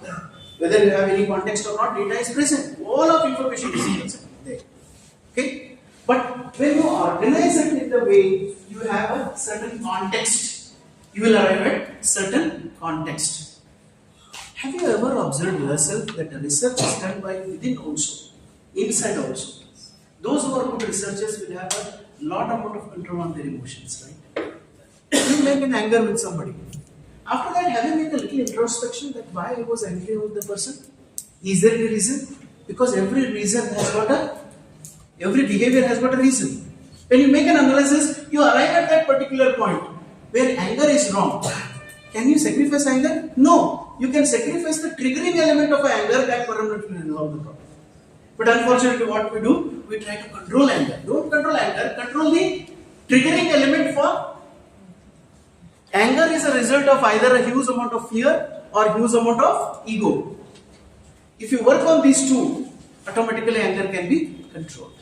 Whether you have any context or not, data is present. All of information is present there. Okay? But when you organize it in the way you have a certain context, you will arrive at certain context. Have you ever observed yourself that research is done by within also, inside also? Those who are good researchers will have a lot amount of control on their emotions, right? You make an anger with somebody. After that, have you made a little introspection that why I was angry with the person? Is there any reason? Because every behavior has got a reason. When you make an analysis, you arrive at that particular point where anger is wrong. Can you sacrifice anger? No. You can sacrifice the triggering element of anger that permanently resolve the problem. But unfortunately, what we do, we try to control anger. Don't control anger, control the triggering element for anger is a result of either a huge amount of fear or huge amount of ego. If you work on these two, automatically anger can be controlled.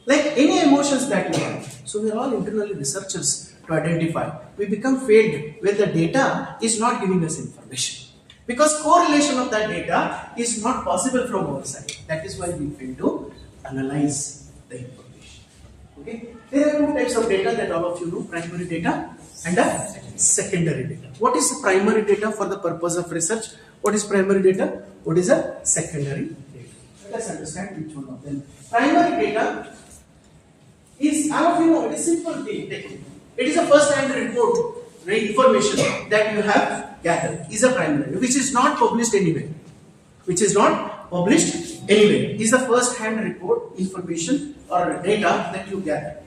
Like any emotions that you have. So we are all internally researchers to identify. We become failed when the data is not giving us information. Because correlation of that data is not possible from our side. That is why we fail to analyze the information. Okay? There are two types of data that all of you know, primary data and a secondary data. What is the primary data for the purpose of research? What is primary data? What is a secondary data? Let us understand which one of them. Primary data is, all of you know, it is simple thing. It is a first-hand report, information that you have gathered is a primary, which is not published anywhere. Which is not published anywhere. Is the first-hand report, information or data that you gather.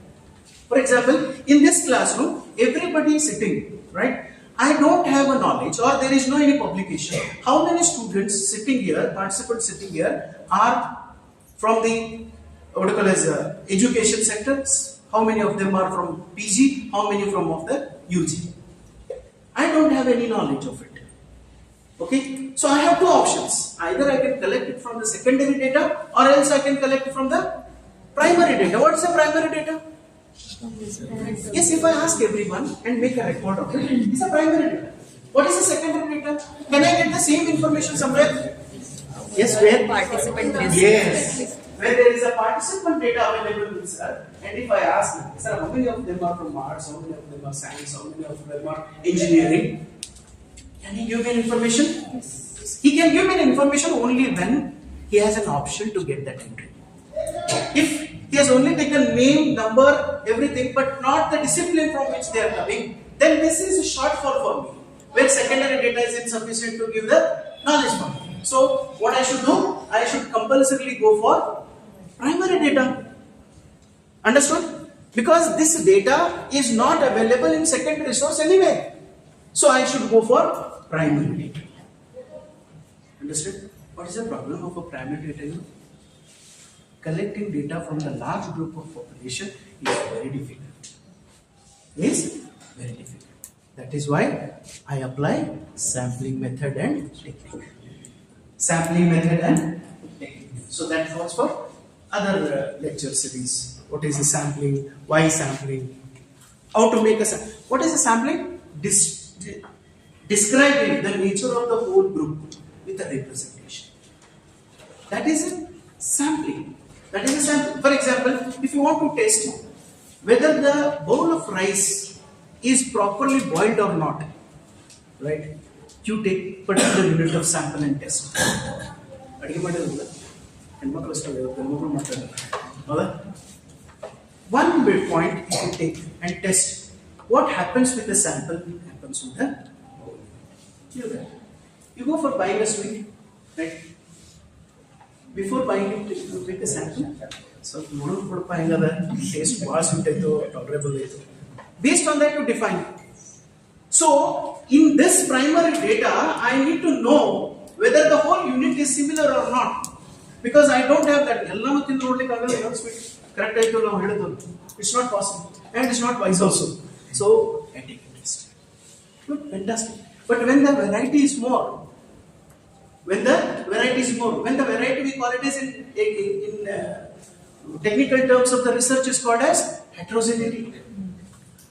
For example, in this classroom, everybody is sitting, right? I don't have a knowledge or there is no any publication. How many students sitting here, participants sitting here are from the, what do you call as education sectors? How many of them are from PG? How many from of the UG? I don't have any knowledge of it. Okay, so I have two options. Either I can collect it from the secondary data or else I can collect it from the primary data. What is the primary data? Yes, if I ask everyone and make a record of it, it's a primary data. What is the secondary data? Can I get the same information somewhere? Yes, where? Participant list. Yes. Where there is a participant data available with sir, and if I ask, sir, how many of them are from arts, how many of them are science, how many of them are engineering? Can he give me information? Yes. He can give me information only when he has an option to get that entry. If he has only taken name, number, everything, but not the discipline from which they are coming, then this is a shortfall for me, where secondary data is insufficient to give the knowledge for me. So, what I should do? I should compulsorily go for primary data. Understood? Because this data is not available in secondary source anyway. So, I should go for primary data. Understood? What is the problem of a primary data? Collecting data from the large group of population is very difficult. Is very difficult. That is why I apply sampling method and technique. Sampling method and technique. So that falls for other lecture series. What is the sampling? Why sampling? How to make a sampling? What is the sampling? Describing the nature of the whole group with a representation. That is a sampling. That is a sample. For example, if you want to test whether the bowl of rice is properly boiled or not, right? You take particular unit of sample and test. One bit point if you take and test what happens with the sample happens with the bowl. You go for buying a sweet, right? Before buying it, you take a sample. So, taste was tolerable. Based on that, you define it. So, in this primary data, I need to know whether the whole unit is similar or not. Because I don't have that. It's not possible. and it's not vice also. So I take a test. Good, fantastic. But when the variety is more, when the variety we call it as in technical terms of the research is called as heterogeneity.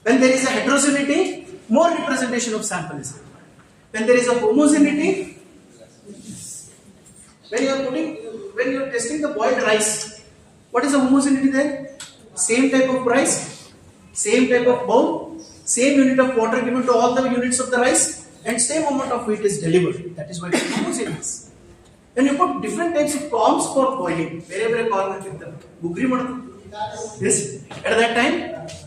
When there is a heterogeneity, more representation of sample is required. When there is a homogeneity, when you are testing the boiled rice, what is the homogeneity there? Same type of rice, same type of bowl, same unit of water given to all the units of the rice, and same amount of wheat is delivered. That is why it is homogeneous. When you put different types of columns for boiling, wherever corn yes, at that time,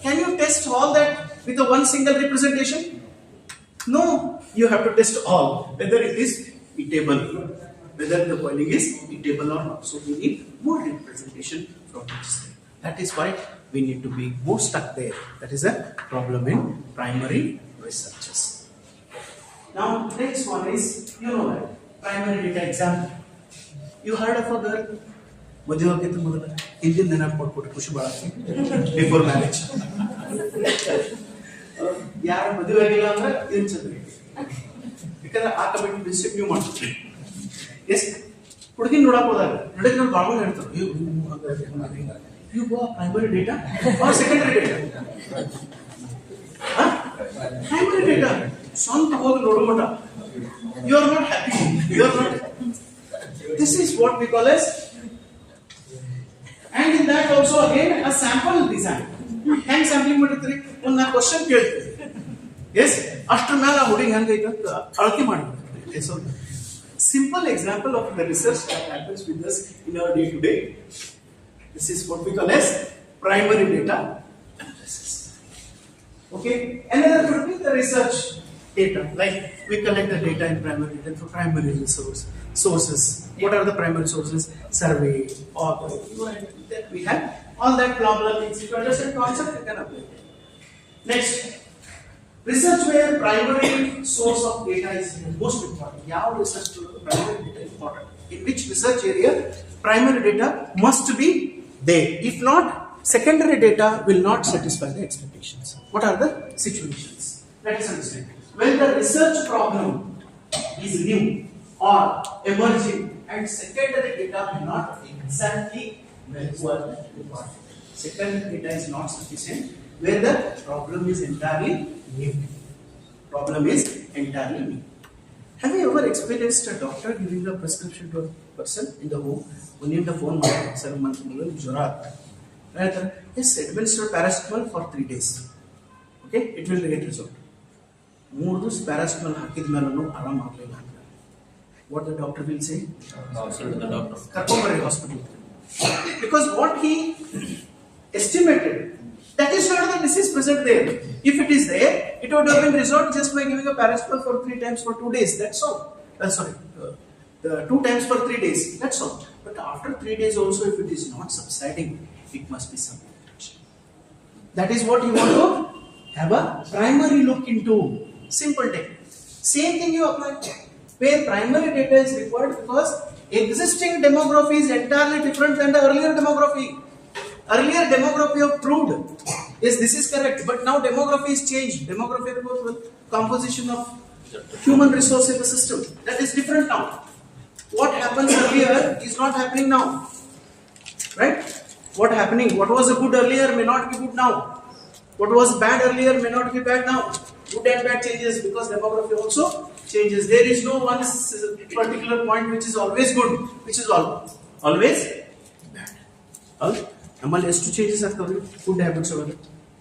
can you test all that with a one single representation? No, you have to test all, whether it is eatable, whether the boiling is eatable or not. So we need more representation from each side. That is why we need to be more stuck there. That is a problem in primary researches. Now, next one is, you know that, primary data example. You heard of a girl, Indian before marriage. Because I committed this new month. Yes, put in Noda, you go primary data or secondary data? Primary data. You are not happy. You are not. This is what we call as, and in that also again a sample design. Hand sampling matter three. One question ಕೇಳ್ತೀವಿ. Yes, after ಮೇಲೆ ಹುಡುಗಿ ಹಂಗೆ ಅಳತೆ ಮಾಡ್ತಾರೆ. So simple example of the research that happens with us in our day to day. This is what we call as primary data analysis. Okay, another could be the research data. Like we collect the data in primary data through primary sources. What are the primary sources? Survey, or that we have all that blah blah things. If you understand concept, you can apply it. Next, research where primary source of data is most important. How research to the primary data is important? In which research area primary data must be there? If not, secondary data will not satisfy the expectations. What are the situations? Let us understand. When the research problem is new or emerging and secondary data will not exactly match what required. Secondary data is not sufficient where the problem is entirely new. Problem is entirely new. Have you ever experienced a doctor giving a prescription to a person in the home? When you the phone, 7 months, yes, administer paracetamol for 3 days. Okay, it will get result. More those paracetamol hakid melanu aram agಲಿಲ್ಲ. What the doctor will say? Hospital. Because what he estimated, that is not the disease present there. If it is there, it would have been resolved just by giving a paracetamol for 3 times for 2 days. That's all. The 2 times for 3 days. That's all. But after 3 days also, if it is not subsiding, it must be some infection. That is what you want to have a primary look into. Simple technique. Same thing you apply where primary data is required because existing demography is entirely different than the earlier demography. Earlier demography of proved, yes, this is correct, but now demography is changed. Demography about the composition of human resource in the system. That is different now. What happens earlier is not happening now. Right? What was good earlier may not be good now. What was bad earlier may not be bad now. Good and bad changes because demography also changes. There is no one particular point which is always good, which is always bad. ನಮ್ಮಲ್ಲಿ ಎಷ್ಟು changes ಆಗ್ತವೆ food habits ಒಳಗೆ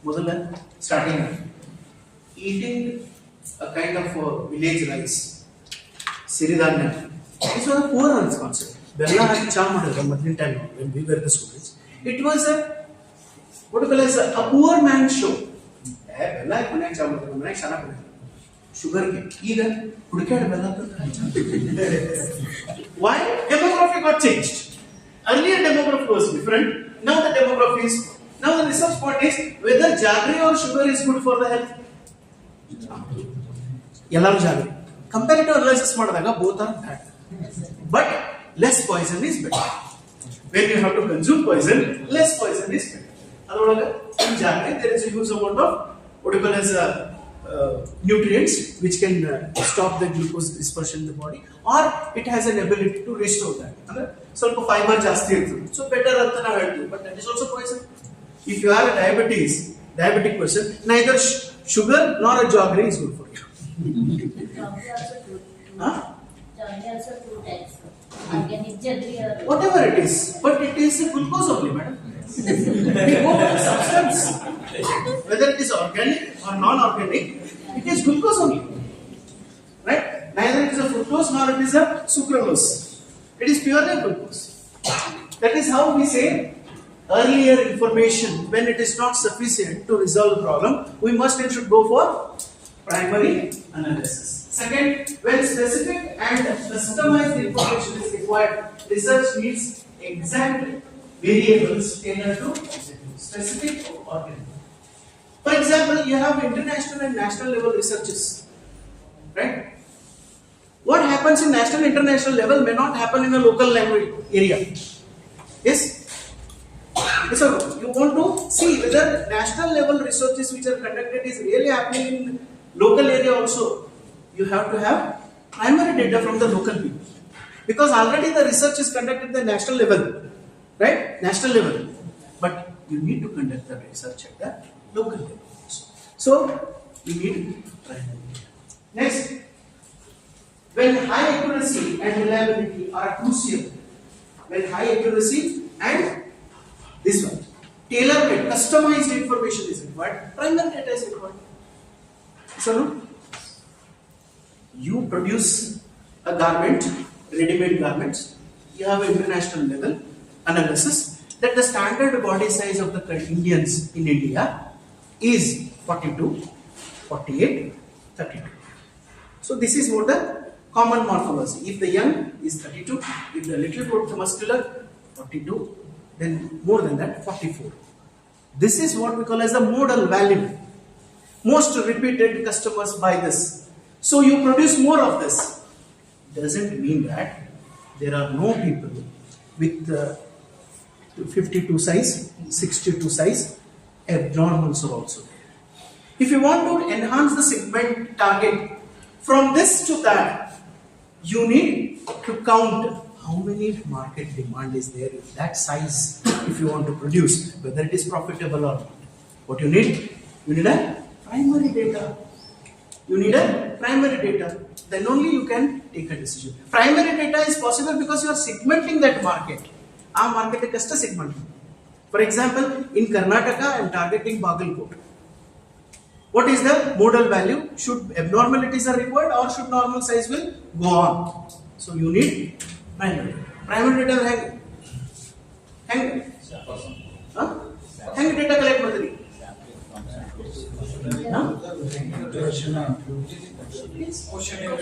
ಮೊದಲ starting eating a kind of village rice ಸಿರಿಧಾನ್ಯ it's was a poor concept. ಬೆಲ್ಲ ಹಾಕಿ ಚಾ ಮಾಡಿದ್ರೆ ಮೊದಲಿನ time when we were the students it was what you call as a poor man show. ಬೆಲ್ಲ ಹಾಕಿ ಮನ್ಯಾಗ ಚಾ ಮಾಡಿದ್ರೆ ಮನ್ಯಾಗ ಚೆನ್ನಾಗಿ ಶುಗರ್ಗೆ ಈಗ ಹುಡುಕಾಡ ಬೆಲ್ಲ why demography got changed. Earlier demography was different. Now the demography is. Now the research point is whether jaggery or sugar is good for the health. Yellaru jaggery. Comparative analysis madadaga both are bad. But less poison is better. When you have to consume poison, less poison is better. In jaggery, there is a huge amount of what you call as nutrients which can stop the glucose dispersion in the body, or it has an ability to restore that. So fiber jasti so better antana help, but that is also poison. If you are a diabetic person, neither sugar nor a jaggery is good for you. Jaggery also two types. Organic jaggery or Whatever it is, but it is a glucose only, madam. We go for the substance. Whether it is organic or non-organic, it is glucose only. Right? Neither it is a fructose nor it is a sucralose. It is purely glucose. That is how we say earlier information, when it is not sufficient to resolve the problem, we must and should go for primary analysis. Second, when specific and customized information is required, research needs exact variables tailored to specific organism. For example, you have international and national level researches, right? What happens in national and international level may not happen in a local language area. Yes? So you want to see whether national level researches which are conducted is really happening in local area also. You have to have primary data from the local people, because already the research is conducted at the national level, right? National level, but you need to conduct the research at the local level also. So you need primary data. Next, when high accuracy and reliability are crucial, when high accuracy and this one, tailor-made, customized information is required, primary data is required. So, you produce a garment, ready-made garments, you have an international level analysis that the standard body size of the Indians in India is 42, 48, 32. So, this is what the common morphology. If the young is 32, if the little bit muscular, 42, then more than that, 44. This is what we call as the modal value. Most repeated customers buy this. So you produce more of this. Doesn't mean that there are no people with 52 size, 62 size, abnormals are also there. If you want to enhance the segment target from this to that, you need to count how many market demand is there in that size if you want to produce, whether it is profitable or not. What you need? You need a primary data. You need a primary data. Then only you can take a decision. Primary data is possible because you are segmenting that market. Our market is a segment. For example, in Karnataka, I am targeting Bagalkot. What is the modal value? Should abnormalities are required or should normal size will go on? So you need primary data. Primary data hang data collect madri.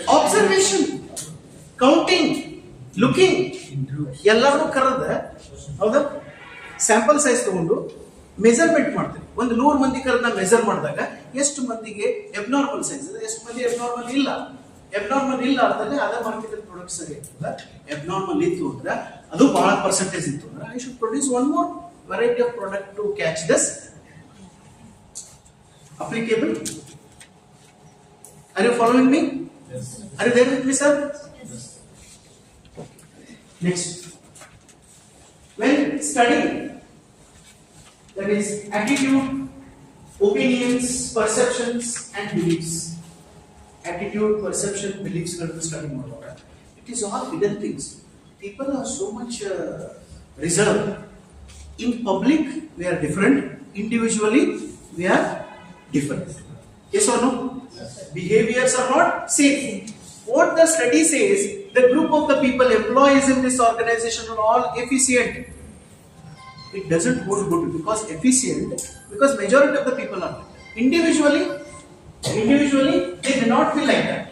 Observation, counting, looking. Yellarnu karada, howda sample size ತಗೊಂಡು measurement ಮಾಡ್ತೀವಿ. ಒಂದು 100 ಮಂದಿ ಕರೆದ measure ಮಾಡಿದಾಗ ಎಷ್ಟು ಮಂದಿಗೆ abnormal size ಇದೆ, ಎಷ್ಟು ಮಂದಿ ಅಬ್ನಾರ್ಮಲ್ ಇಲ್ಲ. ಅಬ್ನಾರ್ಮಲ್ ಇಲ್ಲ ಅಂತಂದ್ರೆ ಅದರ ಮಾರ್ಕೆಟ್ ಪ್ರಾಡಕ್ಟ್ ಸರಿ ಇರ್ತದೆ. ಅಬ್ನಾರ್ಮಲ್ ಇತ್ತು ಅಂದ್ರೆ ಅದು ಬಹಳ ಪರ್ಸೆಂಟೇಜ್ ಇತ್ತು ಅಂದ್ರೆ I should produce one more variety of product to catch this. Applicable? Are you following me? Yes. Are you there with me, sir? Yes. Next. When studying, that is attitude, opinions, perceptions and beliefs. Attitude, perception, beliefs are the study model. It is all hidden things. People are so much reserved. In public, we are different. Individually, we are different. Yes or no? Yes. Behaviors are not same. What the study says, the group of the people, employees in this organization are all efficient. It doesn't hold good because efficient, because majority of the people are individually they do not feel like that.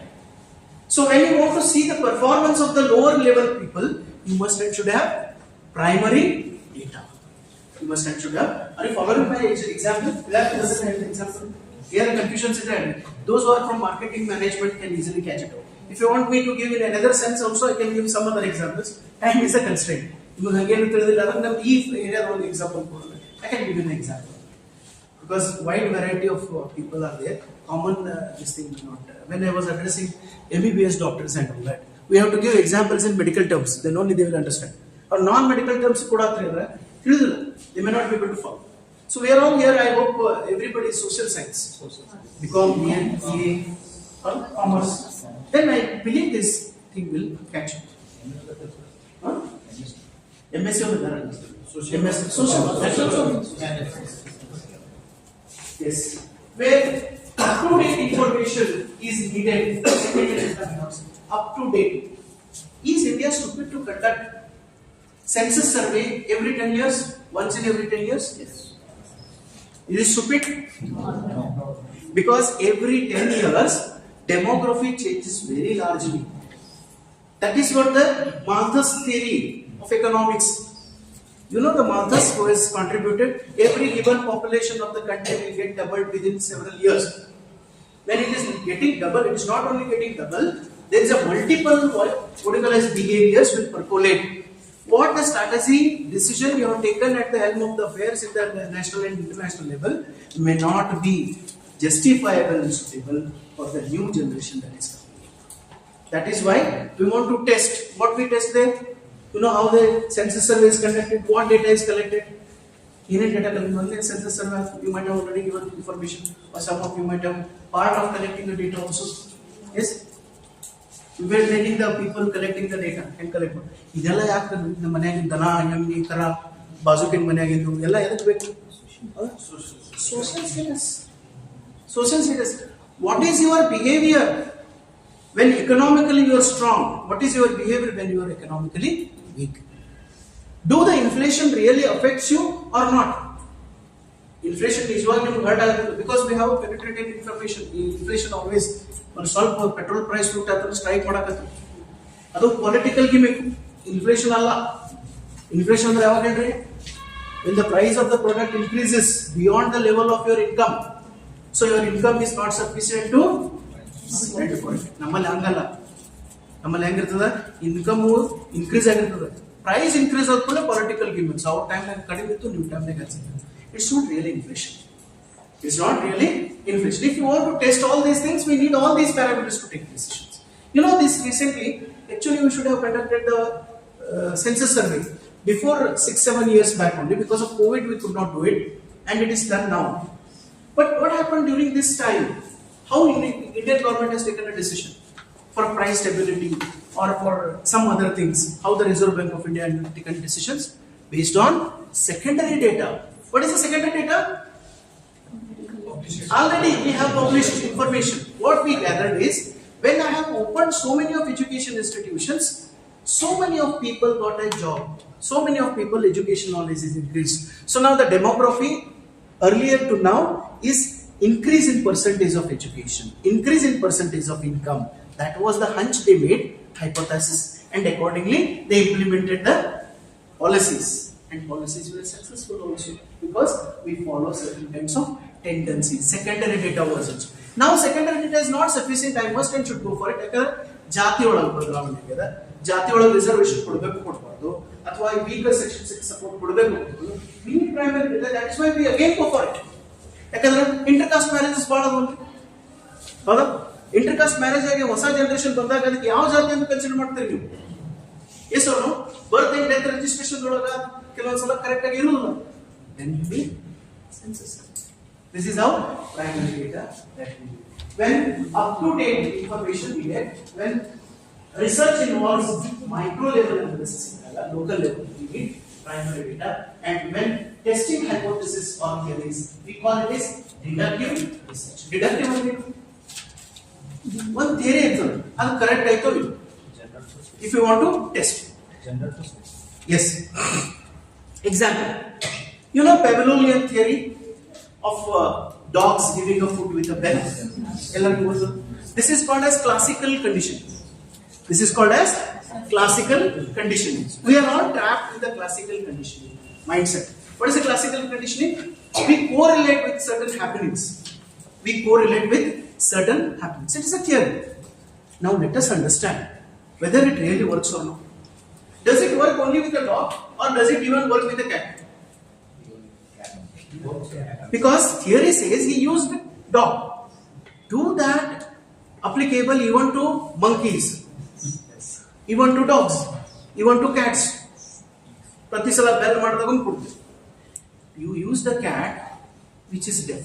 So when you want to see the performance of the lower level people, you must and should have primary data. You must and should have. Are you following my example? That doesn't have the example. Here confusion is there. Those who are from marketing management can easily catch it out. If you want me to give in another sense also, I can give some other examples. Time is a constraint. You again tell the other example. I can give you an example. Because wide variety of people are there, common this thing will not. When I was addressing MBBS doctors and all that, we have to give examples in medical terms, then only they will understand. Or non-medical terms, they may not be able to follow. So we are all here, I hope everybody is social science. Become BA, CA, or commerce. Then I believe this thing will catch up. Huh? MSc or MS social. That's also. Yes. Where up-to-date information is needed. Up-to-date. Is India stupid to conduct census survey every 10 years? Once in every 10 years? Yes. Is it stupid? No. Because every 10 years, demography changes very largely. That is what the Malthus theory of economics. You know the Malthus who has contributed, every given population of the country will get doubled within several years. When it is getting double, it is not only getting double, there is a multiple what you call as behaviors will percolate. What the strategy decision you have taken at the helm of the affairs in the national and international level may not be justifiable and suitable for the new generation that is coming. That is why we want to test. What we test there? You know how the census survey is conducted, what data is collected. Unit data collected, census survey, you might have already given information, or some of you might have part of collecting the data also. Yes? We were letting the people collecting the data and collect. ಇದೆಲ್ಲ ಯಾಕೆ ನಮ್ಮ ಮನೆಯಾಗಿ ದನ ಎಮ್ಮಿ ಈ ತರ ಬಾಜುಕಿನ ಮನೆಯಾಗಿದ್ದು ಎಲ್ಲ ಎದಕ್ಕೆ ಬೇಕು? Social status. Social status. What is your behavior when economically you are strong? What is your behavior when you are economically weak? Do the inflation really affects you or not? Inflation is because we have a penetrating information. Inflation always ಸ್ವಲ್ಪ petrol price looked at strike ಮಾಡಕತ್ತು. ಅದು political gimmick. Inflation ಅಲ್ಲ. Inflation ಅಂದ್ರೆ ಯಾವಾಗ ಹೇಳ್ರಿ? When the price of the product increases beyond the level of your income, so your income is not sufficient to spend for it. ನಮ್ಮಲ್ಲಿ ಹಂಗಲ್ಲ. ನಮ್ಮಲ್ಲಿ ಹೆಂಗಿರ್ತದ? Income increase ಆಗಿರ್ತದೆ. Price increase ಆದ್ಮೇಲೆ political gimmicks. Our time ಕಡಿಮೆ ಇತ್ತು, new time ಹೆಚ್ಚಿದೆ. It's not really inflation. It's not really inflation. If you want to test all these things, we need all these parameters to take decisions. You know, this recently, actually, we should have conducted the census survey before 6-7 years back only. Because of COVID, we could not do it, and it is done now. But what happened during this time? How Indian government has taken a decision for price stability or for some other things? How the Reserve Bank of India has taken decisions based on secondary data. What is the secondary data? Already we have published information. What we gathered is, when I have opened so many of education institutions, so many of people got a job. So many of people education knowledge is increased. So now the demography earlier to now is increase in percentage of education, increase in percentage of income. That was the hunch they made, hypothesis, and accordingly they implemented the policies. And policies were successful also because we follow certain kinds of tendencies. Secondary data was also. Now secondary data is not sufficient. I must and should go for it. ಯಾಕಂದ್ರೆ ಜಾತಿ ಒಳಗೆ ಬದಲಾವಣೆ ಆಗಿದೆ. ಜಾತಿ ಒಳಗೆ reservation ಕೊಡಬೇಕು ಕೊಡಬಾರ್ದು ಅಥವಾ ವೀಕರ್ ಸೆಕ್ಷನ್ಸ್ ಸಪೋರ್ಟ್ ಕೊಡಬೇಕು. We need primary data. That is why we again go for it. ಯಾಕಂದ್ರೆ ಇಂಟರ್ಕಾಸ್ಟ್ ಮ್ಯಾರೇಜಸ್ ಬಹಳ ಬಂತು. ಹೌದಾ? ಇಂಟರ್ಕಾಸ್ಟ್ ಮ್ಯಾರೇಜ್ ಆಗಿ ಹೊಸ ಜನರೇಷನ್ ಬಂದಾಗ ಅದಕ್ಕೆ ಯಾವ ಜಾತಿ ಅಂತ ಕನ್ಸಿಡರ್ ಮಾಡ್ತೀರಿ ನೀವು? ಎಸ್ ಅವರು ಬರ್ತ್ ಅಂಡ್ ಡೆತ್ ರಿಜಿಸ್ಟ್ರೇಷನ್ ಒಳಗ ಕೆಲವೊಂದ್ಸಲ ಕರೆಕ್ಟ್ ಆಗಿ ಇರುವುದಿಲ್ಲ. Then you need census. This is how primary data that we do. When up-to-date information we get, when research involves micro-level analysis, local level, we need primary data. And when testing hypothesis or theories, we call it as deductive research. Deductive means one theory is correct. If you want to test. Yes. Example. You know Pavlovian theory of dogs giving a food with a bell. This is called as classical conditioning. This is called as classical conditioning. We are all trapped in the classical conditioning mindset. What is the classical conditioning? We correlate with certain happenings. We correlate with certain happenings. It is a theory. Now let us understand whether it really works or not. Does it work only with a dog or does it even work with a cat? Because theory says he used dog. Do that applicable even to monkeys, even to dogs, even to cats. Pratisala bell madadagum put. You use the cat which is deaf.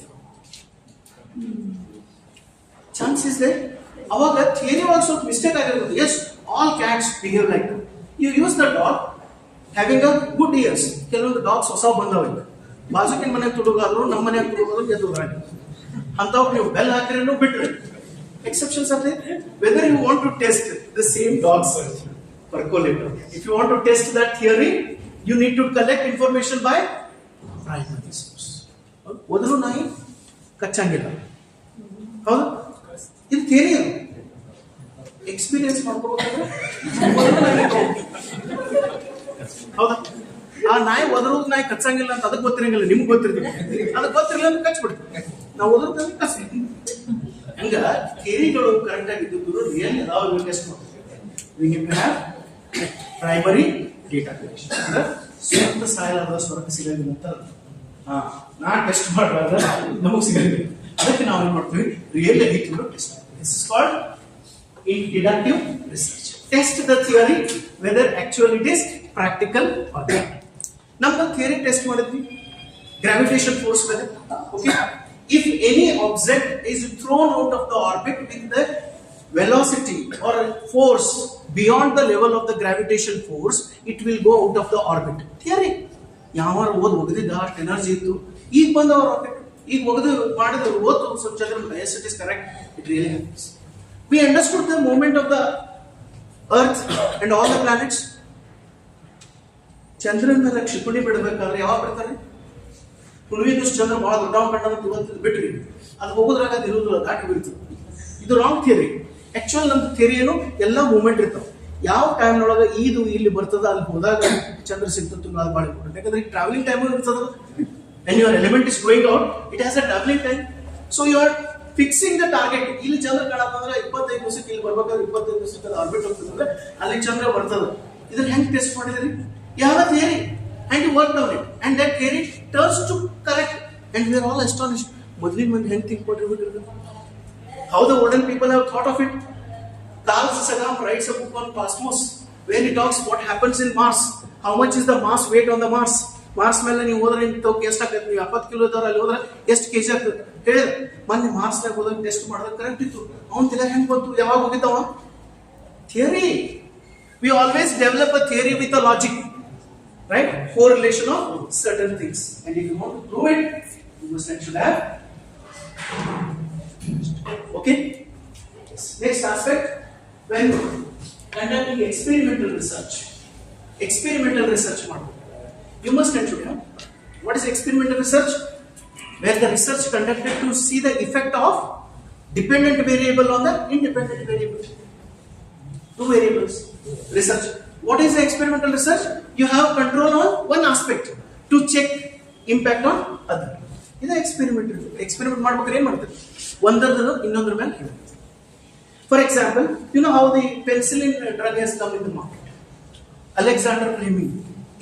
Chance is there. Our theory also mistake. Yes, all cats behave like that. You use the dog having a good ears. ಕೆಲವೊಂದು dogs ಹೊಸ ಬಂದವೆ. ಬಾಜುಕಿನ ಮನೆಗೆ ತುಡುಗಾದ್ರು ನಮ್ಮ ಮನೆಗೆ ತುಡುಗಾದ್ರು ಎದುರಾಗಿ. ಅಂತಾವ್ ನೀವು bell ಹಾಕಿರೇನು ಬಿಟ್ರೆ. Exceptions are there. Whether you want to test the same dog search percolator. If you want to test that theory, you need to collect information by primary source. ಓದಿದ್ರು ನಾಯಿ ಕಚ್ಚಂಗಿಲ್ಲ. ಹೌದಾ? ಇದು ಥಿಯರಿ ಅದು. ಎಕ್ಸ್ಪೀರಿಯನ್ಸ್ ಮಾಡ್ಕೋಬೇಕಾದ್ರೆ ಹೌದಾ? ಆ ನಾಯಿ ಒದರೋದು ನಾಯಿ ಕಚ್ಚಂಗಿಲ್ಲ ಅಂತ ಅದಕ್ಕೆ ಗೊತ್ತಿರಂಗಿಲ್ಲ, ನಿಮ್ಗೆ ಗೊತ್ತಿರ್ತೀವಿ. ಅದಕ್ಕೆ ಗೊತ್ತಿರಲಿಲ್ಲ ಅಂತ ಕಚ್ಬಿಡ್ತೀವಿ. ನಾವು ಓದೋದು ಕಚ್ಚಿ ಹಂಗ ಥಿಯರಿಗಳು ಕರೆಕ್ಟ್ ಆಗಿದ್ದು ರಿಯಲ್ ಅದಾವ ಟೆಸ್ಟ್ ಮಾಡ್ತೀವಿ. We need to have primary data collection. ಅಂದ್ರೆ ಸ್ವಂತ ಸಾಯಲಾದ ಸ್ವರಕ್ಕೆ ಸಿಗಂಗಿಲ್ಲ ಅಂತ ನಾ ಟೆಸ್ಟ್ ಮಾಡುವಾಗ ನಮಗೆ ಸಿಗಂಗಿಲ್ಲ. ಅದಕ್ಕೆ ನಾವು ಏನು ಮಾಡ್ತೀವಿ, ರಿಯಲ್ ಆಗಿ test. This is called in deductive research. Test the theory whether actually it is practical or not. Number theory test ಮಾಡಿದ್ವಿ gravitation force ಮೇಲೆ. Okay, if any object is thrown out of the orbit with the velocity or force beyond the level of the gravitation force, it will go out of the orbit. Theory ಯಾವಾರ ಒಗದಿದ್ದ ಅಷ್ಟು energy ಇತ್ತು, ಈಗ ಬಂದವ rocket, ಈಗ ಒಗದು ಮಾಡಿದ್ರು ಓದ್ತು ಸ್ವಲ್ಪ ಚಂದ್ರ. Yes, it is correct, it really happens. We understood the movement of the earth and all the planets. ಚಂದ್ರನ ಮೇಲೆ ಕ್ಷಿಪಣಿ ಬಿಡಬೇಕಾದ್ರೆ ಯಾವಾಗ ಬಿಡ್ತಾರೆ? ಹುಡುಗಿದು ಚಂದ್ರ ಬಹಳ ದೊಡ್ಡ ಕಂಡ ಇವತ್ತು ಬಿಟ್ರಿ, ಅದು ಹೋಗೋದ್ರಾಗ ಅದು ಇರುವುದಿಲ್ಲ, ದಾಟಿ ಬೀಳ್ತದೆ. ಇದು ರಾಂಗ್ ಥಿಯರಿ. ಆಕ್ಚುಯಲ್ ನಮ್ದು ಥಿಯರಿ ಏನು, ಎಲ್ಲ ಮೂವ್ಮೆಂಟ್ ಇರ್ತಾವೆ. ಯಾವ ಟೈಮ್ನೊಳಗೆ ಇದು ಇಲ್ಲಿ ಬರ್ತದ ಅಲ್ಲಿ ಹೋದಾಗ ಚಂದ್ರ ಸಿಗ್ತದೆ, ಅದು ಭಾಳ ಇಂಪಾರ್ಟೆಂಟ್. ಯಾಕಂದ್ರೆ ಟ್ರಾವೆಲಿಂಗ್ ಟೈಮ್ ಇರ್ತದ. when your element is going out, it has a traveling time. So you are fixing the target. ಇಲ್ಲಿ ಚಂದ್ರ ಕಾಣತ್ತಂದ್ರೆ 25 ದಿವಸಕ್ಕೆ ಇಲ್ಲಿ ಬರ್ಬೇಕಾದ್ರೆ 25 ದಿವಸಕ್ಕೆ ಆರ್ಬಿಟ್ ಹೋಗ್ತದೆ, ಅಲ್ಲಿ ಚಂದ್ರ ಬರ್ತದೆ. ಇದನ್ನ ಹೆಂಗ್ ಟೆಸ್ಟ್ ಮಾಡಿದ್ರಿ? ಯಾವ theory and you worked on it, and that theory turns to correct, and we are all astonished. ಮೊದಲಿನ ಮಂದಿ ಹೆಂಗ್ ಥಿಂಕ್ ಮಾಡಿರ್ಬೇಕು? How the olden people have thought of it. Carl Sagan writes a book on cosmos where he talks what happens in Mars. How much is the mass weight on the Mars? Mars ಮೇಲೆ ನೀವು ಹೋದ್ರೆ ಎಷ್ಟಾಗ್ತದೆ? ನೀವು 70 kilo ಇದ್ದವ್ರು ಅಲ್ಲಿ ಹೋದ್ರೆ ಎಷ್ಟು KG ಆಗ್ತದೆ ಹೇಳಿದ್ರೆ, ಮೊನ್ನೆ ಮಾರ್ಸ್ನಾಗ ಹೋದಾಗ ಟೆಸ್ಟ್ ಮಾಡಿದ್ರೆ ಕರೆಕ್ಟ್ ಇತ್ತು. ಅವ್ನು ತಿಳ ಹೆಂಗ್ ಬಂತು? ಯಾವಾಗ ಹೋಗಿದ್ದವ? Theory. We always develop a theory with a logic, right? Correlation of certain things. And if you want to prove it, you must should have. Okay. Next aspect, when conducting experimental research ಮಾಡಬೇಕು. You must and should have. What is experimental research? Where the research conducted to see the effect of dependent variable on the independent variable. Two variables. Research. What is the experimental research? You have control on one aspect to check impact on other. This is experimental. Experiment ಮಾಡಬೇಕಾದ್ರೆ ಏನು ಮಾಡ್ತಾರೆ? ಒಂದರದನ್ನು ಇನ್ನೊಂದರ ಮೇಲೆ ಹೇಳಿ. For example, you know how the penicillin drug has come in the market. Alexander Fleming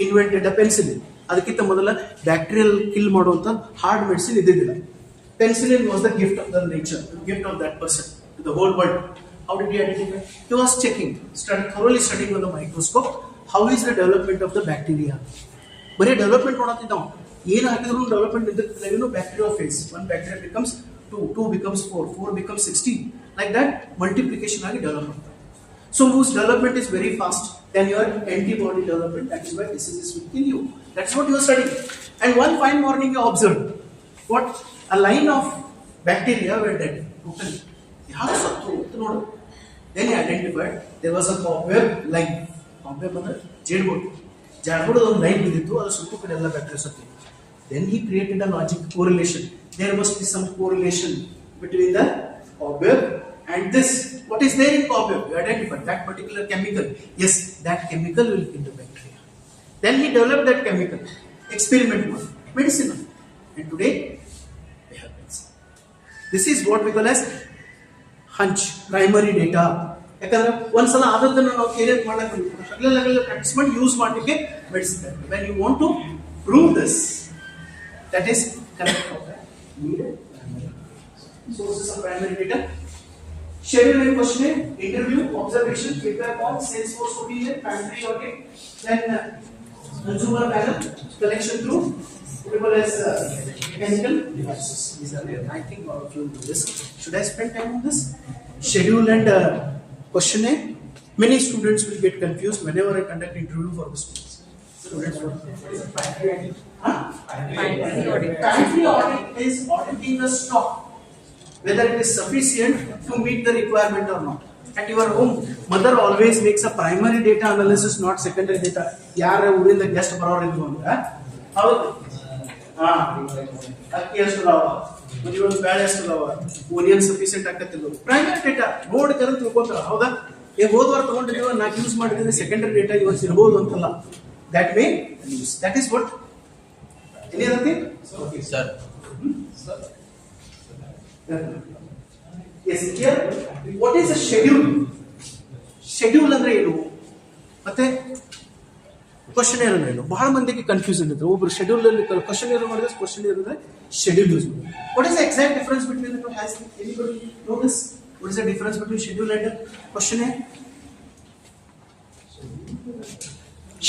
invented a penicillin. ಅದಕ್ಕಿಂತ ಮೊದಲ bacterial kill ಮಾಡುವಂತ hard medicine ಇದ್ದಿದ್ದಿಲ್ಲ. Penicillin was the gift of the nature, the gift of that person to the whole world. How did he identify? He was checking, thoroughly studying on the microscope how is the development of the bacteria. ಬರೀ development ನೋಡತ್ತಿದ್ದಾವ, ಏನು ಹಾಕಿದ್ರು development ಇದ್ದಿಲ್ಲ. Bacteria phase, one bacteria becomes 2, 2 becomes 4, 4 becomes 16, like that multiplication ಆಗಿ develop ಆಗ್ತದೆ. So whose development is very fast than your antibody development. That is why diseases will kill you. That's what you are studying. And one fine morning you observed what a line of bacteria were dead. Totally. Then he identified there was a cobweb line. Cobweb ಅಂದ್ರೆ ಜೇಡ್ಬೋರ್ಡ್. ಜೇಡ್ಬೋರ್ಡ್ ಒಂದು line ಬಿದ್ದಿತ್ತು, ಅದು ಸುತ್ತು ಕಡೆ ಎಲ್ಲ bacteria ಸತ್ತು. Then he created a logic correlation. There must be some correlation between the cobweb and this. What is there in cobweb? You identify that particular chemical. Yes, that chemical will kill the bacteria. Then he developed that chemical. Experiment one. Medicine. And today, we have medicine. This is what we call as hunch, primary data. ಯಾಕಂದ್ರೆ ಒಂದ್ಸಲ ಆದದ್ದನ್ನು ನಾವು clear ಮಾಡಕ್ಕೆ practice ಮಾಡಿ use ಮಾಡಲಿಕ್ಕೆ medicine. When you want to prove this, that is Correct. Need sources of primary data. Schedule and questionnaire, interview, observation, feedback form, sales force opinion, factory audit, then consumer panel, collection through, as well as mechanical devices. These are there. I think all of you do this. Should I spend time on this? Schedule and questionnaire. Many students will get confused whenever I conduct interview for the students. What is a factory audit? Factory audit is auditing the stock, whether it is sufficient to meet the requirement or not. At your home, mother always makes a primary data analysis, not secondary data. ಯಾರ ಊರಿಂದ guest ಬರೋರಿದ್ರು ಅಂದ್ರೆ ಹೌದು ಅಕ್ಕಿ ಎಷ್ಟು ಅದಾವ ಒಂದು ಬೇಳೆ ಎಷ್ಟು ಅದಾವ ಓನಿಯನ್ ಸಫಿಸಿಯೆಂಟ್ ಆಗತ್ತಿಲ್ಲ ಪ್ರೈಮರಿ ಡೇಟಾ ನೋಡಿ ಕರೆ ತಿಳ್ಕೊಂತಾರ ಹೌದಾ ಹೋದ ವಾರ ತಗೊಂಡಿದ್ದೀವಿ ನಾಲ್ಕು ಯೂಸ್ ಮಾಡಿದ್ರೆ ಸೆಕೆಂಡರಿ ಡೇಟಾ ಇವತ್ತು ಇರಬಹುದು ಅಂತಲ್ಲ that may use. That is what. Any other thing? Okay, sir. Sir. Yes, here. What is a schedule? Schedule ಅಂದ್ರೆ ಏನು ಮತ್ತೆ ಕ್ವಶನೇರ್ ಅಂದ್ರೆ ಏನು ಬಹಳ ಮಂದಿಗೆ ಕನ್ಫ್ಯೂಷನ್ ಇದೆ ಒಬ್ಬರು ಶೆಡ್ಯೂಲ್ ಅಲ್ಲಿ ಕ್ವಶನೇರ್ ಮಾಡಿದ್ರೆ ಕ್ವಶನೇರ್ ಅಂದ್ರೆ ಶೆಡ್ಯೂಲ್ ಯೂಸ್ ಮಾಡಿ what is the exact difference between the two? Has anybody know this? What is the difference between schedule and questionnaire?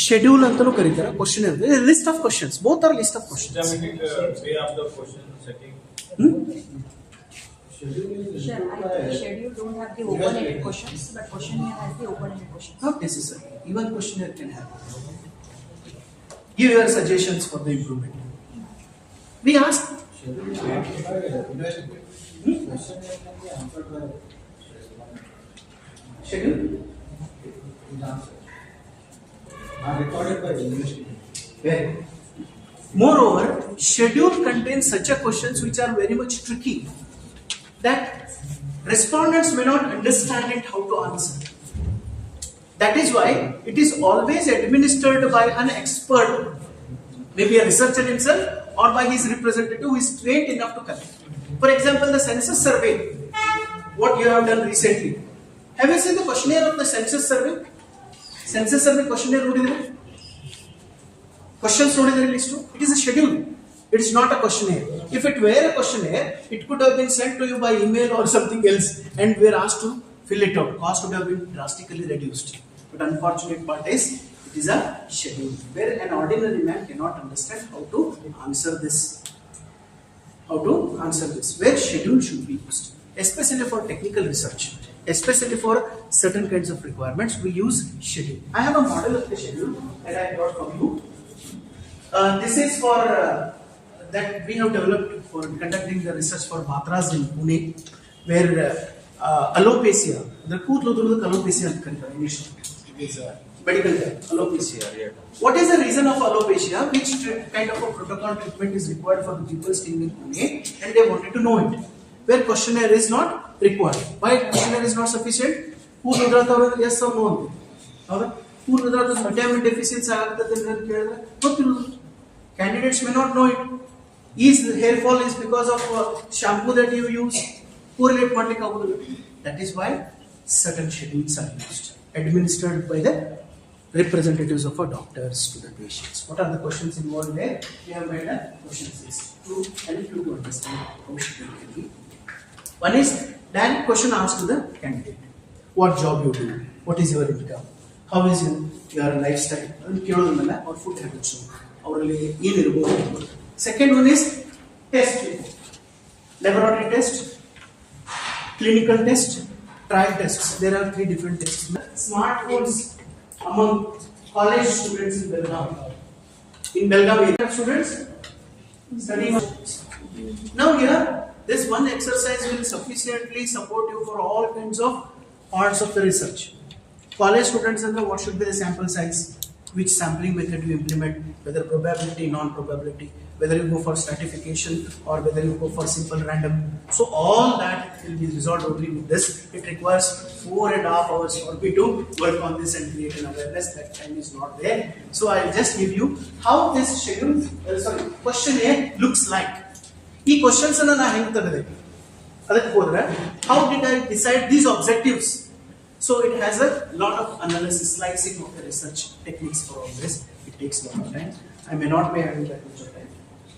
Schedule ಅಂತಲೂ ಕರೀತಾರೆ questionnaire is a list of questions. Both are list of questions. Systematic way of the question setting. Sure, schedule don't have the open-ended questions, but questionnaire has the open-ended questions. Not necessary. Even questionnaire can have. Give your suggestions for the improvement. We ask. Schedule. Recorded by the university. Very. Moreover, schedule contains such a questions which are very much tricky that respondents may not understand it how to answer. That is why it is always administered by an expert, maybe a researcher himself or by his representative who is trained enough to collect. For example, the census survey, what you have done recently. Have you seen the questionnaire of the census survey? Census survey questionnaire nodidire questions nodidire list. It is a schedule. It is not a questionnaire. If it were a questionnaire, it could have been sent to you by email or something else, and we are asked to fill it out. Cost would have been drastically reduced. But unfortunate part is, it is a schedule where an ordinary man cannot understand how to answer this. Where schedule should be used, especially for technical research. Especially for certain kinds of requirements, we use schedule. I have a model of the schedule that I brought from you. This is for that we have developed for conducting the research for Batras in Pune, where alopecia, the ಕೂದಲು alopecia ಅಂತ ಕರೀತಾರೆ English. It is medical term, alopecia. What is the reason of alopecia? Which kind of a protocol treatment is required for the people staying in Pune, and they wanted to know it. Where questionnaire is not required. Why questionnaire is not sufficient? ಕೂದಲು ಉದುರಾತವರ yes or no ಅಂತ. ಹೌದಾ? ಕೂದಲು ಉದುರಾತ vitamin deficiency ಆಗುತ್ತದೆ ಅಂತ ಕೇಳಿದ್ರೆ ಗೊತ್ತಿಲ್ಲ. Candidates may not know it. Is hair fall is because of shampoo that you use? Correlate ಮಾಡ್ಲಿಕ್ಕೆ ಆಗುದಿಲ್ಲ. That is why certain schedules are used, administered by the representatives of our doctors to the patients. What are the questions involved there? We have made a question list to help you to understand how schedule can be. One is direct question asked to the candidate. What job you do? What is your income? How is your lifestyle? ಕೇಳೋದಲ್ಲ ಅವ್ರ food habits ಅವರಲ್ಲಿ ಏನಿರಬಹುದು. Second one is test. Laboratory test, clinical test, trial tests. There are 3 different tests. Smartphones among college students in Belgaum. In Belgaum area students studying. Now here, this one exercise will sufficiently support you for all kinds of parts of the research. College students and what should be the sample size? Which sampling method you implement? Whether probability, non-probability, whether you go for stratification or whether you go for simple random. So all that will be resolved only with this. It requires 4.5 hours for me to work on this and create an awareness. That time is not there. So I'll just give you how this schedule, questionnaire looks like. ಈ questions ಅನ್ನು ನಾನು ಹೆಂಗೆ ತೆಗೆದೆ ಅದಕ್ಕೆ ಹೋದ್ರೆ how did I decide these objectives? So it has a lot of analysis, slicing of the research techniques for all this. It takes a lot of time. I may not be having that much of time.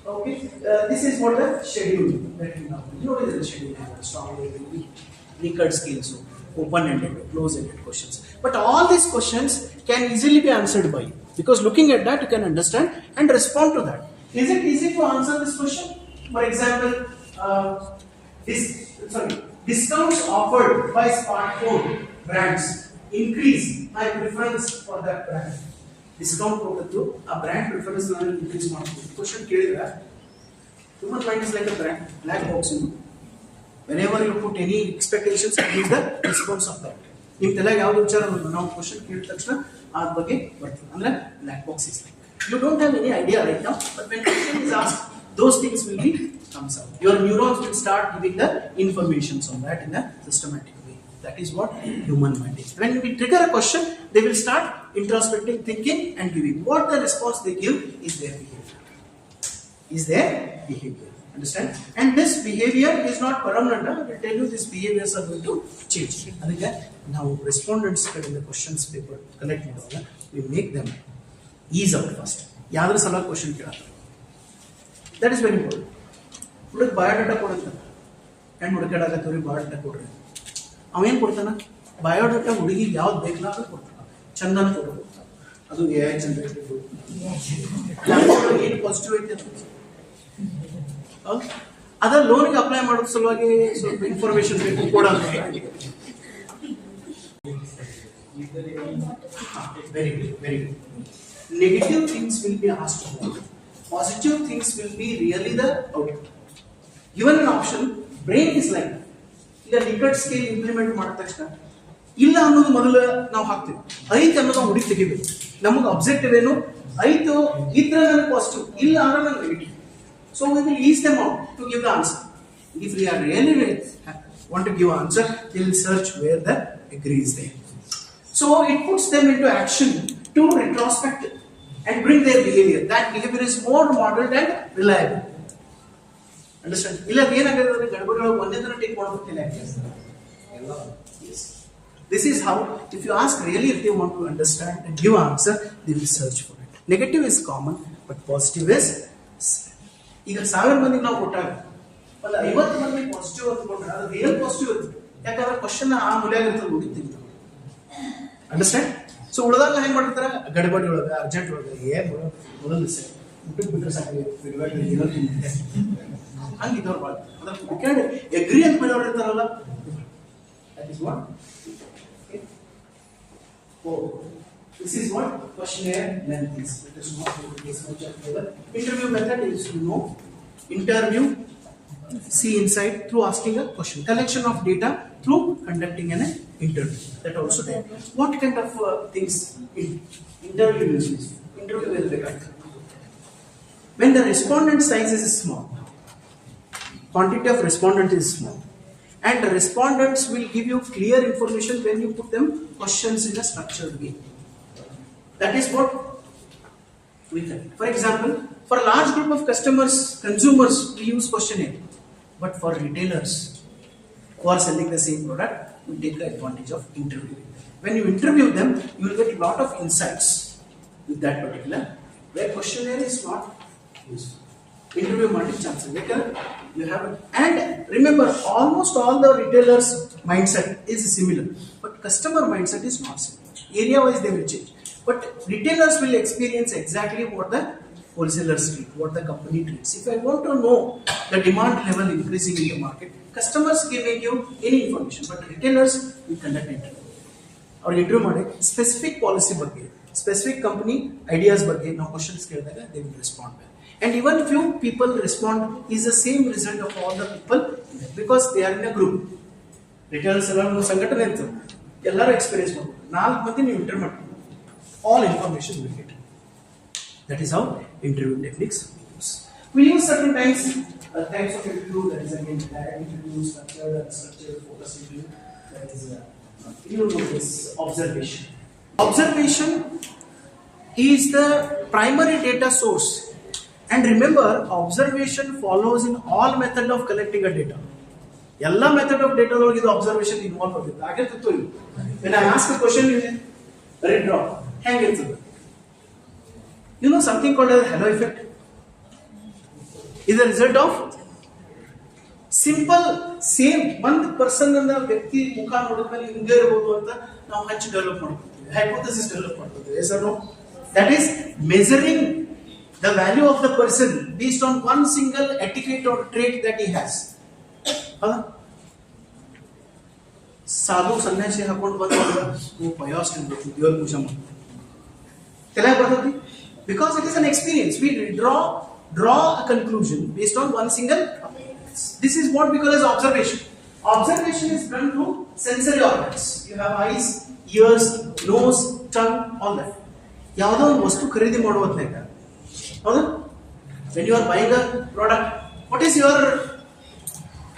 Okay, this is what the schedule that we know. You know what is the schedule? Strongly Likert scale, so open-ended, close-ended questions. But all these questions can easily be answered by you, because looking at that you can understand and respond to that. Is it easy to answer this question? For example, discounts offered by smartphone brands increase my preference for that brand. Discount ಕೊಟ್ಟದ್ದು ಆ brand preference ನಾನು increase ಮಾಡ್ತೀನಿ. Question ಕೇಳಿದ್ರೆ human mind is like a black box. Whenever you put any expectations, it is the response of that. ನಿಮ್ಮ ತಲೆಗೆ ಯಾವ್ದು ವಿಚಾರ ನಾವು ಕ್ವಶನ್ ಕೇಳಿದ ತಕ್ಷಣ ಅದ್ರ ಬಗ್ಗೆ ಬರ್ತದೆ. ಅಂದ್ರೆ black box is like you don't have any idea right now, but when question is asked, those things will be comes out. Your neurons will start giving the informations on that in a systematic way. That is what human mind is. When we trigger a question, they will start introspecting, thinking and giving. What the response they give is their behavior. Understand? And this behavior is not permanent. I will tell you these behaviors are going to change. Adike now respondents in the questions paper collect model, we make them ease out first. Yadra sala question ಕೇಳತಾರೆ. That is very important. ಹುಡುಗ biodata ಕೊಡುತ್ತಾನೆ. ಹೆಣ್ಣು ಹುಡುಕಾಡಕತ್ತವ್ರಿ biodata ಕೊಡ್ರಿ. ಅವೇನು ಕೊಡ್ತಾನ? Biodata ಹುಡುಗಿಗೆ ಯಾವ್ದು ಬೇಕಲ್ಲ ಅದು ಕೊಡ್ತಾನ. ಚಂದನ ಕೊಡು. ಅದು AI ಜನರೇಟೆಡ್. ಏನು ಪಾಸಿಟಿವ್ ಐತೆ ಅಂತ. ಅದ ಲೋನ್ಗೆ ಅಪ್ಲೈ ಮಾಡೋದ್ರ ಸಲುವಾಗಿ ಸ್ವಲ್ಪ ಇನ್ಫಾರ್ಮೇಶನ್ ಬೇಕು ಕೊಡೋದು. Very good, very good. Negative things will be asked more. Positive things will be really the output. Given an option, brain is like that. ಈಗ ಲಿಕರ್ಟ್ ಸ್ಕೇಲ್ ಇಂಪ್ಲಿಮೆಂಟ್ ಮಾಡಿದ ತಕ್ಷಣ ಇಲ್ಲ ಅನ್ನೋದು ಮೊದಲು ನಾವು ಹಾಕ್ತೀವಿ. ಐತೆ ಅನ್ನೋದು ನಾವು ಹುಡುಕಿ ತೆಗಿಬೇಕು. ನಮಗೆ ಅಬ್ಜೆಕ್ಟಿವ್ ಏನು? ಐತು ಇದ್ರೆ ನನಗೆ ಪಾಸಿಟಿವ್, ಇಲ್ಲ ಅಂದ್ರೆ ನನಗೆ negative. So we will ease them out to give the answer. If we are really want to give an answer, they will search where the agree is there. So it puts them into action to retrospect and bring their behavior. That behavior is more modeled and reliable. Understand? Illa ಏನಾಗುತ್ತೆ ಗಡಬಡಿಗಳು ಒಂದೇ ತರ take ಮಾಡೋದಿಲ್ಲ. Yes. This is how, if you ask really if they want to understand and give answer, they will search for it. Negative is common, but positive is ಈಗ 1000 ಮಂದಿಗೆ ನಾವು ಕೊಟ್ಟಾಗ ಒಂದು 50 ಮಂದಿ ಪಾಸಿಟಿವ್ ಅಂತ ಕೊಟ್ಟರೆ ಅದು ರಿಯಲ್ ಪಾಸಿಟಿವ್ ಇರುತ್ತೆ. ಯಾಕಂದ್ರೆ ಕ್ವಶನ್ ಆ ಮೂಲೆಯಾಗ ಇರ್ತದೆ ಹುಡುಕ್ತೀವಿ. ಅಂಡರ್ಸ್ಟ್ಯಾಂಡ್? ಸೊ ಉಳಿದಾಗ ಹೆಂಗ್ ಮಾಡ್ತಾರೆ ಗಡಬಡಿ ಒಳಗೆ ಅರ್ಜೆಂಟ್ ಒಳಗೆ ಮೊದಲು ಊಟಕ್ಕೆ ಬಿಟ್ಟರೆ ಸಾಕು ಹಂಗಿದ್ದವ್ರು ಭಾಳ ಅದ್ರ ಹುಡುಕಾಡಿ ಎಗ್ರಿ ಅಂತ ಬರೋರು ಇರ್ತಾರಲ್ಲ. That is what this is what questionnaire length is. It is not this much of level. Interview method is interview, see inside through asking a question. Collection of data through conducting an interview. That also there. What kind of things interview is this? Interview will be like when the respondent size is small, quantity of respondent is small, and the respondents will give you clear information when you put them questions in a structured way. That is what we can. For example, for a large group of customers, consumers, we use questionnaire. But for retailers who are selling the same product, we take the advantage of interviewing. When you interview them, you will get a lot of insights with that particular. Where questionnaire is not used. Interview market chances. You have it. And remember, almost all the retailers' mindset is similar, but customer mindset is not similar. Area-wise, they will change. But retailers will experience exactly what the wholesalers treat, what the company treats. If I want to know the demand level increasing in the market, customers can give you any information, but retailers will conduct interview. Or interview ಮಾಡಿ specific policy ಬಗ್ಗೆ, specific company ideas ಬಗ್ಗೆ ನಾವು questions ಕೇಳಿದಾಗ they will respond well. And even few people respond is the same result of all the people because they are in a group. Retailers ಎಲ್ಲ ಒಂದು ಸಂಘಟನೆ ಅಂತ ಎಲ್ಲರೂ ಎಕ್ಸ್ಪೀರಿಯನ್ಸ್ ಮಾಡ್ಬೋದು. 4 ಮಂದಿ ನೀವು ಇಂಟರ್ವ್ಯೂ ಮಾಡಿ all information will get. That is how interview techniques we use. We use certain types of interview. That is again direct interview, structured, unstructured, focus interview. That is this observation. Observation is the primary data source. And remember, observation follows in all method of collecting a data. All method of data is observation involved. When I ask a question, you redraw. Hang it. You know something called a halo effect? is the result of simple same one person and ವ್ಯಕ್ತಿ ಮುಖ ನೋಡಿದ್ಮೇಲೆ ಹಿಂಗೆ ಇರಬಹುದು ಅಂತ ನಾವು ಹಂಚ್ develop ಮಾಡ್ಕೊತೀವಿ, hypothesis develop ಮಾಡ್ಕೊತೀವಿ. Yes or no? That is measuring the value of the person based on one single etiquette or trait that he has. ಸಾಧು ಸನ್ಯಾಸಿ ಹಾಕೊಂಡು ಬಂದಾಗ ಪಯಾಸ್ಟ್ ಇರ್ಬೇಕು, ದೇವ್ರ ಪೂಜೆ ಮಾಡ್ಬೇಕು, ತಲೆ ಬರ್ತದೆ. Because it is an experience, we draw a conclusion based on one single. This is what we call as observation. Observation is done through sensory organs. You have eyes, ears, nose, tongue, all that. ಯಾವುದೋ ಒಂದು ವಸ್ತು ಖರೀದಿ ಮಾಡುವುದಕ್ಕೆ, ಹೌದಾ? When you are buying a product, what is your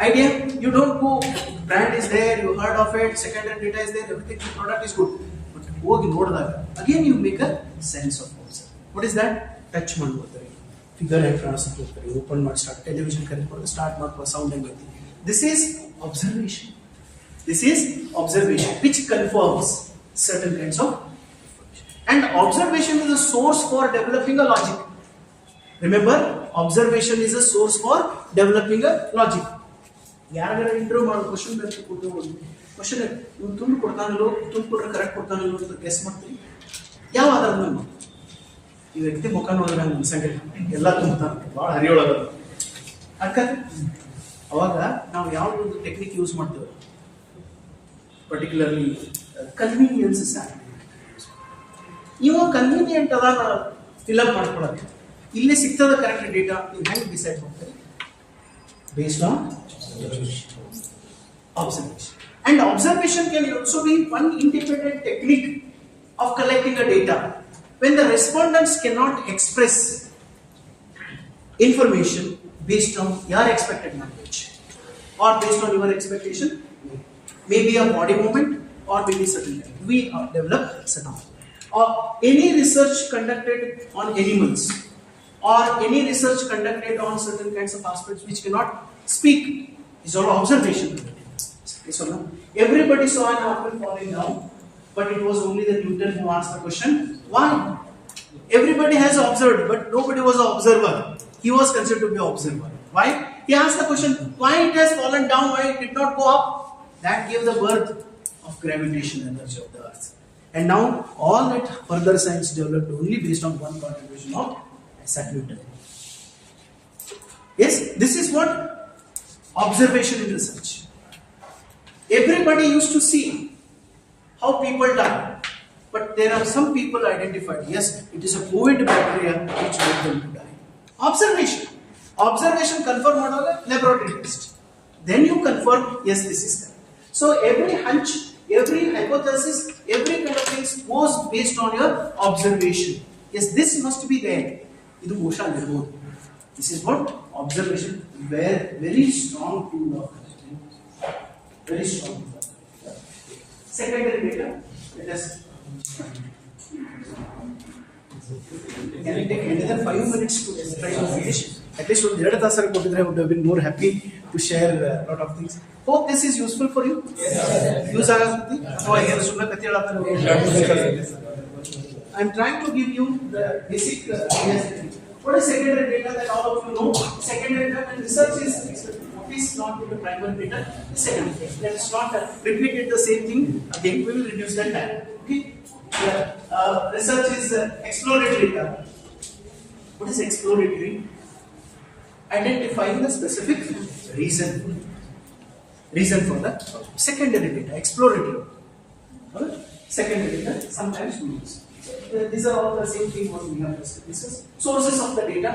idea? You don't go, brand is there, you heard of it, secondary data is there, everything, the product is good. But ಹೋಗಿ ನೋಡಿದಾಗ again you make a sense of observe. What is that? Touch ಮಾಡ್ತಾರೆ, figure head ಕಾಣಿಸ್ತಾರೆ, open ಮಾಡಿ start, television correct start ಮಾಡುವ sound ಹೆಂಗೈತಿ. This is observation. This is observation which confirms certain kinds of information. And observation is a source for developing a logic. Remember, observation is a source for developing a logic. ಯಾರಾಗ interview ಮಾಡೋ question ಬೇಕು ಕೊಟ್ಟು question ಇವ್ನು ತುಂಬ ಕೊಡ್ತಾನಲ್ಲೋ, ತುಂಬ ಕೊಟ್ಟರೆ correct ಕೊಡ್ತಾನಲ್ಲೋ ಅಂತ guess ಮಾಡ್ತೀವಿ. ಯಾವ ಆಧಾರದ ಮೇಲೆ ಈ ವ್ಯಕ್ತಿ ಮುಖ ನೋಡಿದ್ರೆ ನಂಗೆ ಅನ್ಸಂಗಿಲ್ಲ, ಎಲ್ಲ ತುಂಬ್ತಾನೆ, ಭಾಳ ಹರಿಯೊಳಗ ಅಕ್ಕ. ಅವಾಗ ನಾವು ಯಾವ್ದೊಂದು ಟೆಕ್ನಿಕ್ ಯೂಸ್ ಮಾಡ್ತೇವೆ, ಪರ್ಟಿಕ್ಯುಲರ್ಲಿ ಕನ್ವೀನಿಯನ್ಸ್ ಇವ ಕನ್ವೀನಿಯಂಟ್ ಅದ ಫಿಲಪ್ ಮಾಡ್ಕೊಳಕ್ಕೆ, ಇಲ್ಲಿ ಸಿಗ್ತದ ಕರೆಕ್ಟ್ ಡೇಟಾ, ನೀವು ಹೆಂಗೆ ಡಿಸೈಡ್ ಮಾಡ್ತೀರಿ? Based on observation. And observation can also be one independent technique of collecting a data. When the respondents cannot express information based on your expected language or based on your expectation, maybe a body movement or maybe certain thing, we develop certain. Or any research conducted on animals or any research conducted on certain kinds of aspects which cannot speak is all observation. Yes or no? Everybody saw an apple falling down, but it was only the Newton who asked the question, why? Everybody has observed, but nobody was an observer. He was considered to be an observer. Why? He asked the question, why it has fallen down, why it did not go up? That gave the birth of gravitation energy of the earth. And now all that further science developed only based on one contribution of Isaac Newton. Yes, this is what observation in research. Everybody used to see how people die, but there are some people identified, yes, it is a COVID bacteria which made them to die. Observation. Observation confirm model laboratory test. Then you confirm, yes, this is correct. So every hunch, every hypothesis, every kind of things goes based on your observation. Yes, this must be there. Idu Gosha Nirmod. This is what observation, very strong tool of very strong tool. Secondary data, let us. Can I take another 5 minutes to try to finish? At least one day, I would have been more happy to share a lot of things. Hope this is useful for you. Use I am trying to give you the basic ideas. What is secondary data that all of you know? Secondary data and research is expected. What is not the primary data? Secondary. Let us not repeat it the same thing again. We will reduce that time. Okay. Research is exploratory data. What is exploratory? Identifying the specific reason for the secondary data. Exploratory. Secondary data sometimes we use. These are all the same thing what we have discussed. Sources of the data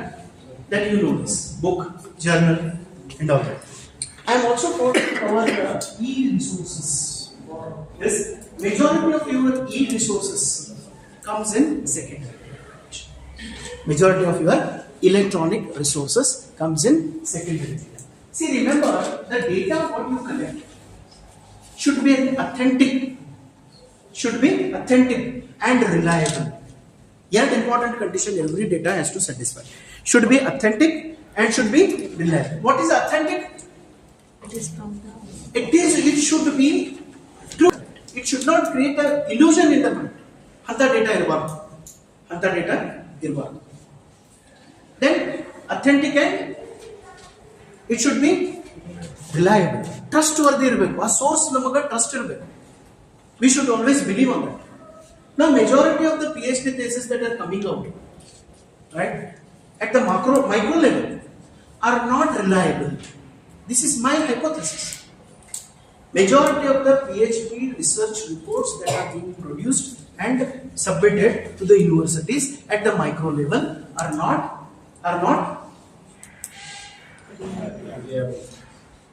that you know this book, journal, and all that. I am also going to cover e-resources. This majority of your e-resources comes in secondary. Majority of your electronic resources comes in secondary data. See, remember the data what you collect should be authentic and reliable. Yet important condition every data has to satisfy. Should be authentic and should be reliable. What is authentic? It is from the. It should be true. It should not create an illusion in the mind. Hanta data irbaru. Then authentic and It should be reliable. Trustworthy irbeku. A source namaga trust irbeku. We should always believe on that. Now, majority of the PhD theses that are coming out, right, at the micro level, are not reliable. This is my hypothesis. Majority of the PhD research reports that are being produced and submitted to the universities at the micro level are not.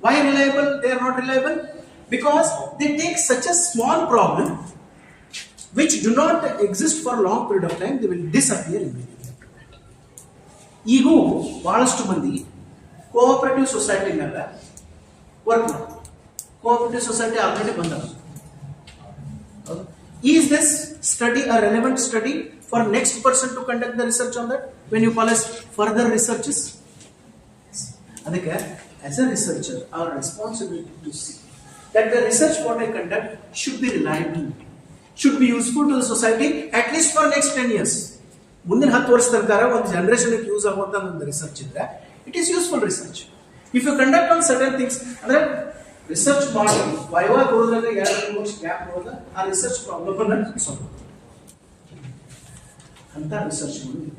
Why reliable? They are not reliable because they take such a small problem which do not exist for a long period of time. They will disappear immediately after that. Ego, ಬಹಳಷ್ಟು ಮಂದಿ cooperative society ಮೇಲೆ work ಮಾಡ್ತಾರೆ. Cooperative society already ಬಂದವ. Is this study a relevant study for next person to conduct the research on that when you call as further researches? ಅದಕ್ಕೆ as a researcher, our responsibility to see that the research what I conduct should be reliable, should be useful to the society at least for next 10 years. ಮುಂದಿನ 10 ವರ್ಷ ತನಕ ಒಂದು ಜನರೇಷನ್ಗೆ use ಆಗುವಂತ ಒಂದು research ಇದ್ರೆ it is useful research. If you conduct on certain things ಅಂದ್ರೆ research ಮಾಡಿ viva ಕೊಡೋದ್ರಾಗ 2-3 ವರ್ಷ ಗ್ಯಾಪ್ ಹೋದ ಆ ರಿಸರ್ಚ್ ಪ್ರಾಬ್ಲಮ್ ಅನ್ನ ಸಾಲ್ವ್ ಅಂತ ರಿಸರ್ಚ್ ಮಾಡಿ.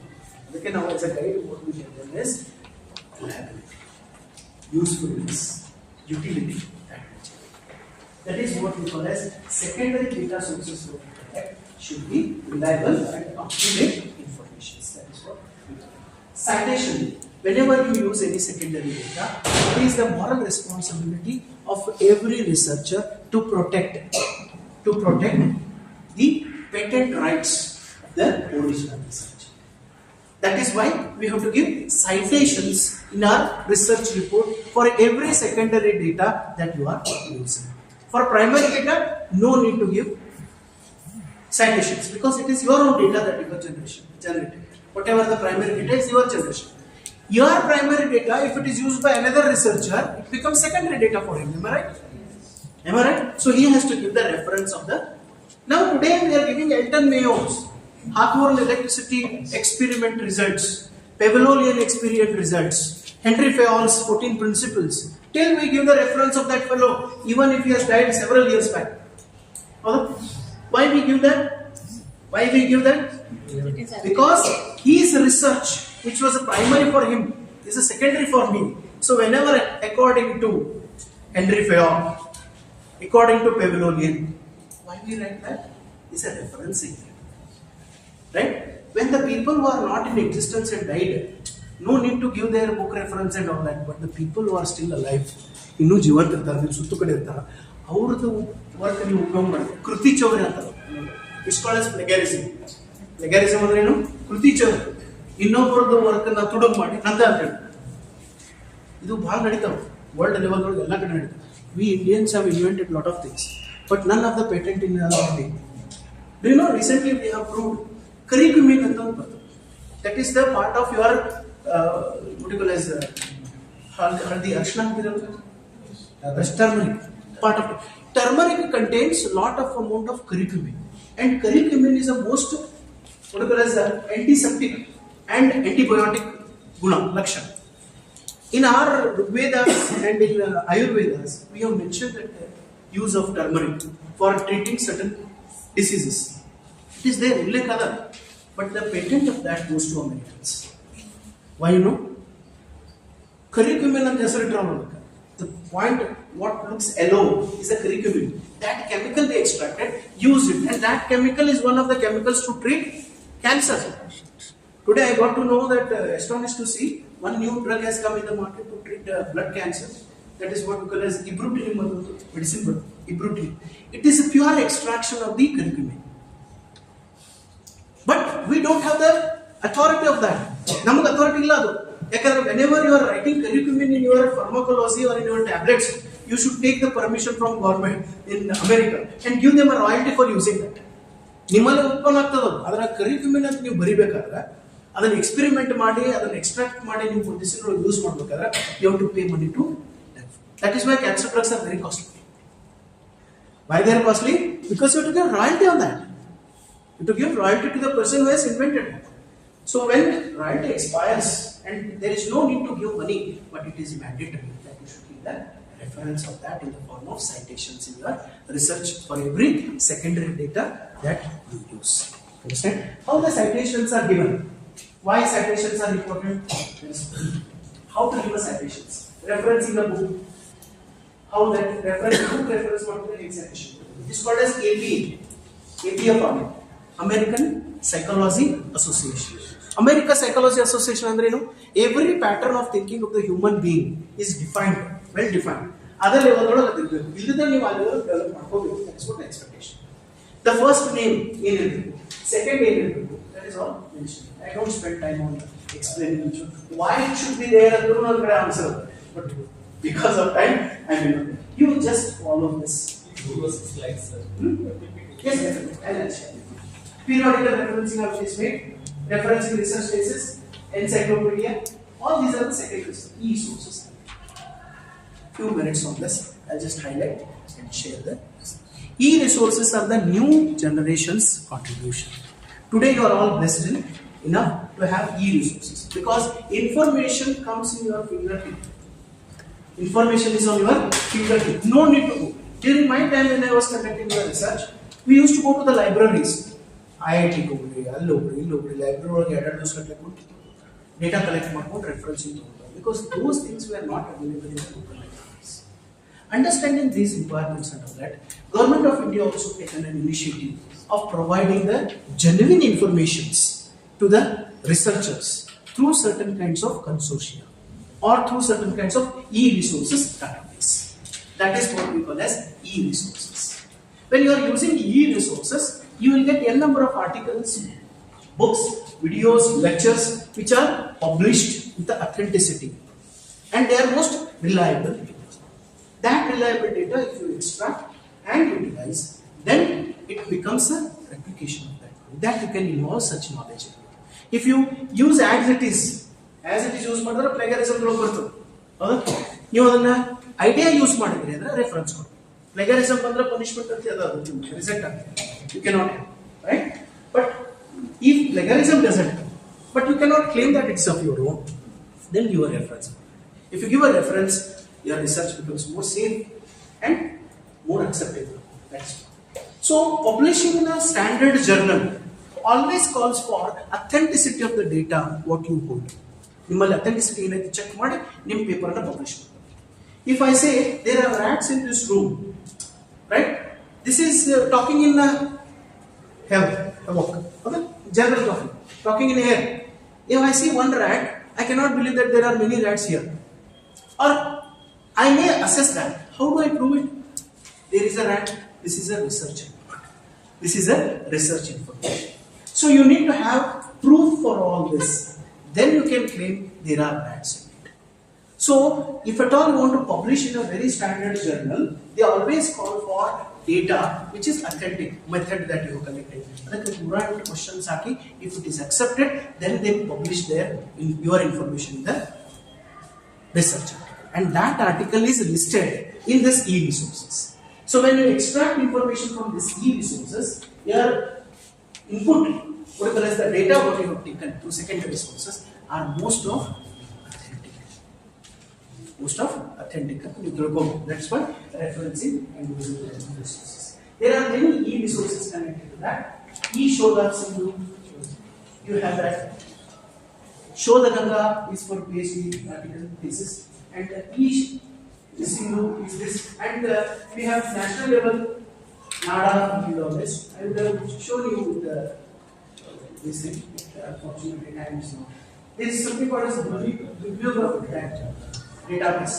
ಅದಕ್ಕೆ ನಾವು as a guide what we tell is usefulness, utility. That is what we call as secondary data sources should be reliable and up-to-date information. That is what we call. Citation. Whenever you use any secondary data, it is the moral responsibility of every researcher to protect the patent rights of the original research. That is why we have to give citations in our research report for every secondary data that you are using. For primary data, no need to give citations because it is your own data that you have generated. Whatever the primary data is your generation. Your primary data, if it is used by another researcher, it becomes secondary data for him. Am I right? Am I right? So he has to give the reference of the. Now today we are giving Elton Mayo's Hawthorne electricity experiment results, Pavlovian experiment results, Henry Fayol's 14 principles. Till we give the reference of that fellow, even if he has died several years back. Why we give that? Why we give that? Because his research, which was a primary for him, is a secondary for me. So whenever, according to Henry Fayol, according to Pavlovian, why we write that? It's a referencing. Right? When the people who are not in existence and died, no need to give their book reference and all that. But the people who are still alive, ಇನ್ನೂ ಜೀವಂತ ಇರ್ತಾರೆ, ನೀವು ಸುತ್ತು ಕಡೆ ಇರ್ತಾರೆ, ಅವ್ರದ್ದು work ನೀವು ಉಪಯೋಗ ಮಾಡಿ. ಕೃತಿ ಚೌರ್ಯ ಅಂತಾರೆ. It's called as plagiarism. Plagiarism ಅಂದ್ರೆ ಏನು? ಕೃತಿ ಚೌರ್ಯ. ಇನ್ನೊಬ್ಬರದ್ದು ವರ್ಕ್ ಅನ್ನ ತುಡುಗು ಮಾಡಿ ನಂದ ಅಂತ ಹೇಳಿ. ಇದು ಬಹಳ ನಡೀತಾವೆ ವರ್ಲ್ಡ್ ಲೆವೆಲ್ ಒಳಗೆ ಎಲ್ಲ ಕಡೆ ನಡೀತಾವೆ. We Indians have invented lot of things but none of the patent in India. Do you know recently we have proved curriculum ಅಂತ ಒಂದು ಬರ್ತದೆ. That is the part of your what you call as haldi arshna ಅಂತಿರಲ್ಲ, turmeric. Part of turmeric contains lot of amount of curcumin, and curcumin is the most what you call as antiseptic and antibiotic guna lakshana. In our Vedas and in Ayurvedas, we have mentioned that use of turmeric for treating certain diseases. It is there, but the patent of that goes to Americans. Why you know? Curcumin and the point what looks yellow is a curcumin. That chemical they extracted, use it, and that chemical is one of the chemicals to treat cancer. Today I got to know that astonished to see one new drug has come in the market to treat blood cancer. That is what we call as ibrutinib medicine. Ibrutinib. It is a pure extraction of the curcumin. But we don't have the authority of that. Namak authority illa adu. Yakandre whenever you are writing curcumin in your pharmacology or in your tablets, you should take the permission from government in America and give them a royalty for using that. ನಿಮ್ಮಲ್ಲಿ ಉತ್ಪನ್ನ ಆಗ್ತದ ಅದರ curcumin ಅಂತ ನೀವು ಬರಿಬೇಕಾದ್ರೆ ಅದನ್ನ experiment ಮಾಡಿ ಅದನ್ನ extract ಮಾಡಿ ನೀವು ಮೆಡಿಸಿನ್ ಯೂಸ್ ಮಾಡಬೇಕಾದ್ರೆ you have to pay money to them. That is why cancer drugs are very costly. Why they are costly? Because you have to give royalty on that. To give royalty to the person who has invented it. So when royalty expires and there is no need to give money, but it is mandatory that you should give the reference of that in the form of citations in your research for every secondary data that you use. Understand? How the citations are given? Why citations are important? How to give a citations? Reference in a book. How that reference book reference what to the citation? It is called as APA format. American Psychology Association. American Psychology Association ಅಂದ್ರೆ ಏನು? Every pattern of thinking of the human being is defined, well defined. Other level ಒಳಗೆ ಇರಬೇಕು. ಇಲ್ಲದ ನೀವು ಆ level develop ಮಾಡ್ಕೋಬೇಕು. That is what the expectation. The first name ಏನಿರಬೇಕು, second ಏನಿರಬೇಕು, that is all mentioned. I don't spend time on explaining each one. Why it should be there ಅಂದ್ರೂ ನಾನು ಕಡೆ answer. But because of time, I will not. You just follow this. Give us slides, sir. Yes, I'll share. Periodical referencing of this made, referencing research cases, encyclopedia, all these are the secondary e-sources. Few minutes on this, I'll just highlight and share the e-resources are the new generation's contribution. Today you are all blessed enough to have e-resources because information comes in your fingertip. Information is on your fingertip. No need to go. During my time when I was conducting my research, we used to go to the libraries. IIT ಹೋಗ್ರಿ ಅಲ್ಲಿ ಹೋಗ್ರಿ ಇಲ್ಲಿ ಹೋಗ್ರಿ library ಒಳಗೆ ಎರಡು ದಿವಸ ಕಟ್ಟಬೇಕು data collect ಮಾಡ್ಕೊಂಡು ರೆಫರೆನ್ಸಿಂಗ್ ತಗೊಂಡು because those things we are not available in the local libraries. Understanding these requirements and all that, Government of India also taken an initiative of providing the genuine informations to the researchers through certain kinds of consortia or through certain kinds of e-resources database. That is what we call as e-resources. When you are using e-resources, you will get n number of articles, books, videos, lectures which are published with the authenticity and they are most reliable. That reliable data, if you extract and utilize, then it becomes a replication of that. That you can involve such knowledge. If you use as it is use ಮಾಡಿದ್ರೆ plagiarism ಗಳು ಬರ್ತದೆ. ಹೌದಾ? ನೀವು ಅದನ್ನ idea use ಮಾಡಿದ್ರೆ ಅಂದ್ರೆ reference ಕೊಡಿ. Plagiarism ಬಂದ್ರೆ ಪನಿಷ್ಮೆಂಟ್ ಅಂತ ಅದು ರಿಸೆಕ್ಟ್ ಆಗುತ್ತೆ. You cannot have, right? But if plagiarism doesn't come, but you cannot claim that it's of your own, then give a reference. If you give a reference, your research becomes more safe and more acceptable. That's so publishing in a standard journal always calls for authenticity of the data what you hold. Nimmal authenticity ಏನೈತೆ check ಮಾಡಿ ನಿಮ್ಮ paper ಅನ್ನು publish ಮಾಡಿ. If I say there are rats in this room, right? This is talking in heaven, okay? General talking in air. If I see one rat, I cannot believe that there are many rats here. Or I may assess that. How do I prove it? There is a rat. This is a research. This is a research information. So you need to have proof for all this. Then you can claim there are rats in it. So if at all you want to publish in a very standard journal, they always call for data which is authentic method that you collected. Adakku pura questions haki, if it is accepted, then they publish their your information in the research article. And that article is listed in this e-resources. So when you extract information from this e-resources, your input, what is the data what you have taken to secondary sources are most of authentic. That's why referencing and using the resources. There are many e-resources connected to that. E-Shoda Sindhu, you have that. Shoda Ganga is for PhD article thesis, and E-Sindhu is this. And we have national level NADA and all this. I will show you this thing. Unfortunately, time is not. There is something called as bibliographic database.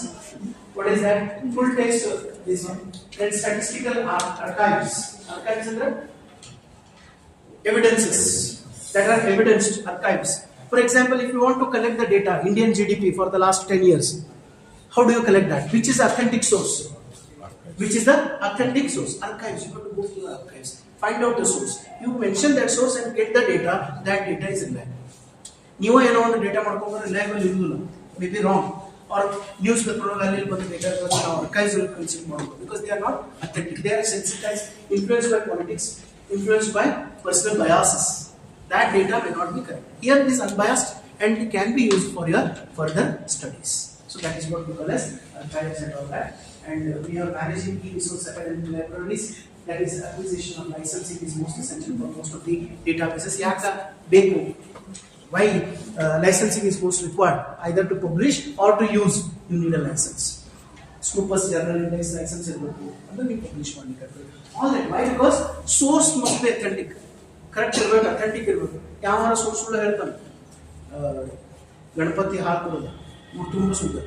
What is that? Full text of this one. Then statistical archives. Archives are evidences that are evidenced archives. For example, if you want to collect the data, Indian GDP for the last 10 years, how do you collect that? Which is authentic source? Which is the authentic source? Archives. You have to go to the archives. Find out the source. You mention that source and get the data. That data is reliable. ನೀವು ಏನೋ ಒಂದು data ಮಾಡ್ಕೊಂಡ್ರೆ reliable ಇರುವುದಿಲ್ಲ, may be wrong. Or newspaper ಅಲ್ಲಿ ಬಂದ data ನಾವು archives ಅಲ್ಲಿ consider ಮಾಡಬಹುದು because they are not authentic. They are sensitized, influenced by politics, influenced by personal biases. that data may not be correct. Here it is unbiased and it can be used for your further studies. So that is what we call as archives and all that. And we are managing e-resource academic libraries. That is acquisition of licensing is most essential for most of the databases. Yaka ಬೇಕು. Why licensing is most required? Either to publish or to use, you need a license. Scoopus Journal Index license irಬೇಕು. ಅದನ್ನ ನೀವು publish ಮಾಡಲಿಕ್ಕೆ. All that. Why? Because source must be authentic. Correct ಇರಬೇಕು, authentic ಇರಬೇಕು. ಯಾವಾರ source ಸುಳ್ಳು ಹೇಳ್ತಾನೆ. ಗಣಪತಿ ಹಾಕೋದು ತುಂಬ ಸುಳ್ಳು.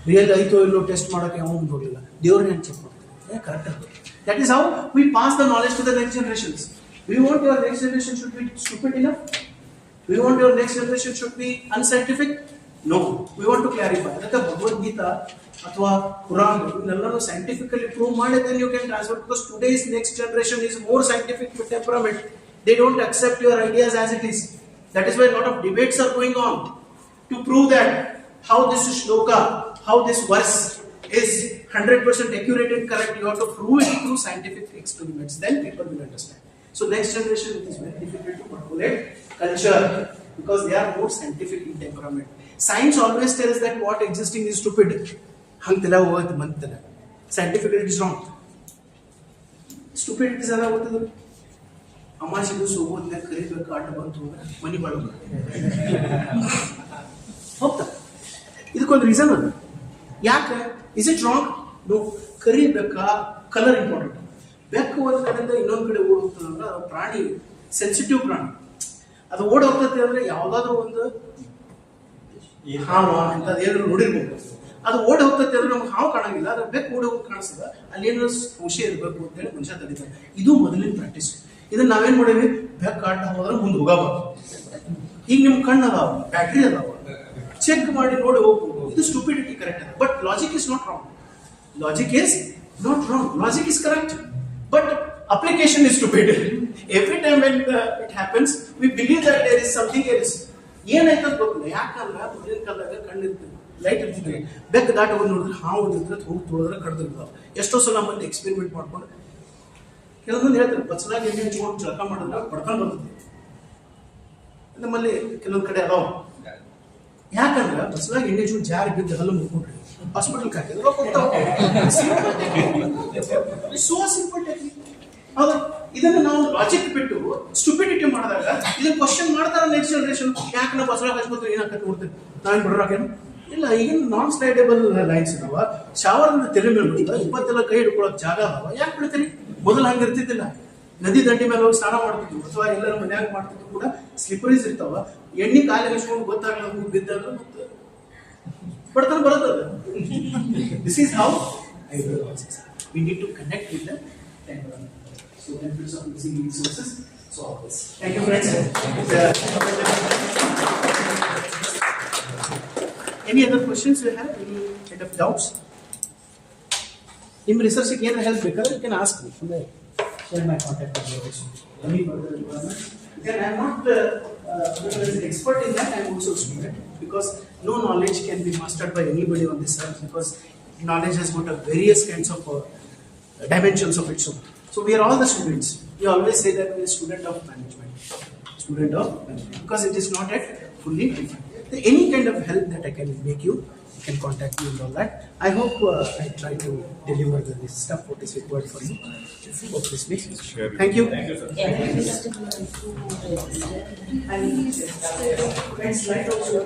ರಿಯಲ್ ಐತೋ ಇಲ್ಲೋ ಟೆಸ್ಟ್ ಮಾಡೋಕೆ ಯಾವ ಮುಂದೆ ಹೋಗಲಿಲ್ಲ. ದೇವ್ರನ್ನ ಚೆಕ್ ಮಾಡ್ತಾರೆ. Correct. That is how we pass the knowledge to the next generations. We want your next generation should be stupid enough. We want your next generation should be unscientific. No, we want to clarify. ಅದಕ್ಕೆ ಭಗವದ್ಗೀತಾ ಅಥವಾ Quran ಇವನ್ನೆಲ್ಲನೂ scientifically prove ಮಾಡಿ then you can transfer, because today's next generation is more scientific with temperament. They don't accept your ideas as it is. That is why a lot of debates are going on to prove that how this shloka, how this verse is 100% accurate and correct. You have to prove it through scientific experiments. Then people will understand. So next generation, it is very difficult to manipulate culture because they are more scientific in temperament. Science always tells that what existing is stupid. Scientifically it is wrong. Stupidity is another. ಅಮಾಶಿದು ಸೋಬೋದ್ನ ಕರಿಬೇಕು ಆಟ ಬಂತು ಮನಿ ಬಾಳು ಹೋಗ್ತಾ ಇದಕ್ಕೊಂದು reason ಅದು. ಯಾಕೆ? Is it wrong? No. ಕರಿಬೇಕಾ colour important. ಬೆಕ್ಕು ಒಂದು ಕಡೆಯಿಂದ ಇನ್ನೊಂದು ಕಡೆ ಓಡ್ ಹೋಗ್ತದಂದ್ರೆ ಅದು ಪ್ರಾಣಿ, ಸೆನ್ಸಿಟಿವ್ ಪ್ರಾಣಿ. ಅದು ಓಡ್ ಹೋಗ್ತದೆ ಅಂದ್ರೆ ಯಾವ್ದಾದ್ರು ಒಂದು ಹಾವು ಅಂತ ಏನಾದ್ರು ನೋಡಿರ್ಬೋದು. ಅದು ಓಡಿ ಹೋಗ್ತದೆ ಅಂದ್ರೆ ನಮ್ಗೆ ಹಾವು ಕಾಣಂಗಿಲ್ಲ, ಅದು ಬೆಕ್ಕು ಓಡಿ ಹೋಗಿ ಕಾಣಿಸ್ತದ, ಅಲ್ಲೇನೋ ಸಂಶಯ ಇರಬೇಕು ಅಂತೇಳಿ ಮನುಷ್ಯ ತಡೀತಾರೆ. ಇದು ಮೊದಲಿನ ಪ್ರಾಕ್ಟೀಸ್. ಇದನ್ನ ನಾವೇನ್ ಮಾಡೀವಿ? ಬೆಕ್ಕು ಆಟ ಹೋದ್ರೆ ಮುಂದೆ ಹೋಗಬಾರ್ದು. ಈಗ ನಿಮ್ ಕಣ್ಣು ಅದಾವ, ಬ್ಯಾಟ್ರಿ ಅದಾವ, ಚೆಕ್ ಮಾಡಿ ನೋಡಿ ಹೋಗ್ಬೋದು. ಇದು ಸ್ಟುಪಿಡಿಟಿ ಕರೆಕ್ಟ್ ಅದ. But logic is not wrong. Logic is not wrong. Logic is correct. But application is stupid. Every time when it happens, we believe that there is something else. ಏನಾಯ್ತದ ಗೊತ್ತಿಲ್ಲ. ಯಾಕಂದ್ರೆ ಮೊದಲಿನ ಕಾಲದಾಗ ಕಣ್ಣಿರ್ತದೆ, light ಇರ್ತಿದ್ರೆ, ಬೆಕ್ಕ ದಾಟ ಹೋಗಿ ನೋಡಿದ್ರೆ ಹಾವು ಇದ್ರೆ ಹೋಗಿ ತೊಳೆದ್ರೆ ಕಡ್ದಿರ್ತಾವ. ಎಷ್ಟೋ ಸಲ ಮಂದಿ ಎಕ್ಸ್ಪೆರಿಮೆಂಟ್ ಮಾಡ್ಕೊಂಡು ಕೆಲವೊಂದು ಹೇಳ್ತಾರೆ ಬಚ್ಚಲಾಗಿ ಎಣ್ಣೆ ಹಚ್ಕೊಂಡು ಜಳಕ ಮಾಡಿದ್ರೆ ಬಡ್ಕೊಂಡು ಬರ್ತದೆ. ನಮ್ಮಲ್ಲಿ ಕೆಲವೊಂದು ಕಡೆ ಅದಾವ. ಯಾಕಂದ್ರೆ ಬಚ್ಚಲಾಗಿ ಎಣ್ಣೆ ಹಚ್ಕೊಂಡು ಜಾರಿ ಬಿದ್ದು ಹಲ್ಲು ಮುಟ್ಕೊಂಡ್ರಿ ಹಾಸ್ಪಿಟಲ್ ಹಾಕಿದ್ರೆ ಸೋ ಸಿಂಪಲ್ ಟೆಕ್ನಿಕ್. ಹೌದಾ? ಇದನ್ನು ನಾವು ಲಾಜಿಕ್ ಬಿಟ್ಟು ಸ್ಟುಪಿಡಿಟಿ ಮಾಡಿದಾಗ ಇದನ್ನ ಕ್ವಶನ್ ಮಾಡ್ತಾರ ನೆಕ್ಸ್ಟ್ ಜನರೇಷನ್. ಯಾಕೆ ನಾವು ಬಸರಾಗ ಹಚ್ಕೊತೀವಿ, ಏನಾಗ್ತದೆ ನೋಡ್ತೀವಿ, ನಾವೇನು ಬಿಡ್ರಾಕೇನು ಇಲ್ಲ. ಈಗಿನ ನಾನ್ ಸ್ಲೈಡೇಬಲ್ ಲೈನ್ಸ್ ಇದಾವ. ಶಾವರ್ನ ತೆರೆ ಮೇಲೆ ಬಿಡ್ತಾವ, 20 ಕೈ ಹಿಡ್ಕೊಳಕ್ ಜಾಗ ಅದಾವ. ಯಾಕೆ ಬಿಡ್ತೀರಿ? ಮೊದಲು ಹಂಗೆ ಇರ್ತಿದ್ದಿಲ್ಲ. ನದಿ ದಂಡಿ ಮೇಲೆ ಹೋಗಿ ಸ್ನಾನ ಮಾಡ್ತಿದ್ವಿ ಅಥವಾ ಎಲ್ಲರೂ ಮನ್ಯಾಗ ಮಾಡ್ತಿದ್ರು ಕೂಡ ಸ್ಲಿಪರೀಸ್ ಇರ್ತಾವ. ಎಣ್ಣೆ ಕಾಲಿಗೆ ಹಚ್ಕೊಂಡು ಗೊತ್ತಾಗಲ್ಲ ಬಿದ್ದಾಗ ಮತ್ತೆ ಬಡತನ ಬರುತ್ತದೆ. This is how I will process. We need to connect with the environment. So benefits of using resources. So always. Thank you, friends. Any other questions you have? Any kind of doubts? In research, if you help, you can ask me. Share my contact information. Any further requirements? Then I am not an expert in that. I am also a student, because no knowledge can be mastered by anybody on this earth, because knowledge has got a various kinds of dimensions of its own. So we are all the students. We always say that we are student of management, because it is not yet fully defined. Any kind of help that I can make you can contact me and all that. I hope I try to deliver this stuff what is required for you. Hope this makes sense. Thank you. Thank you, sir. And slide also.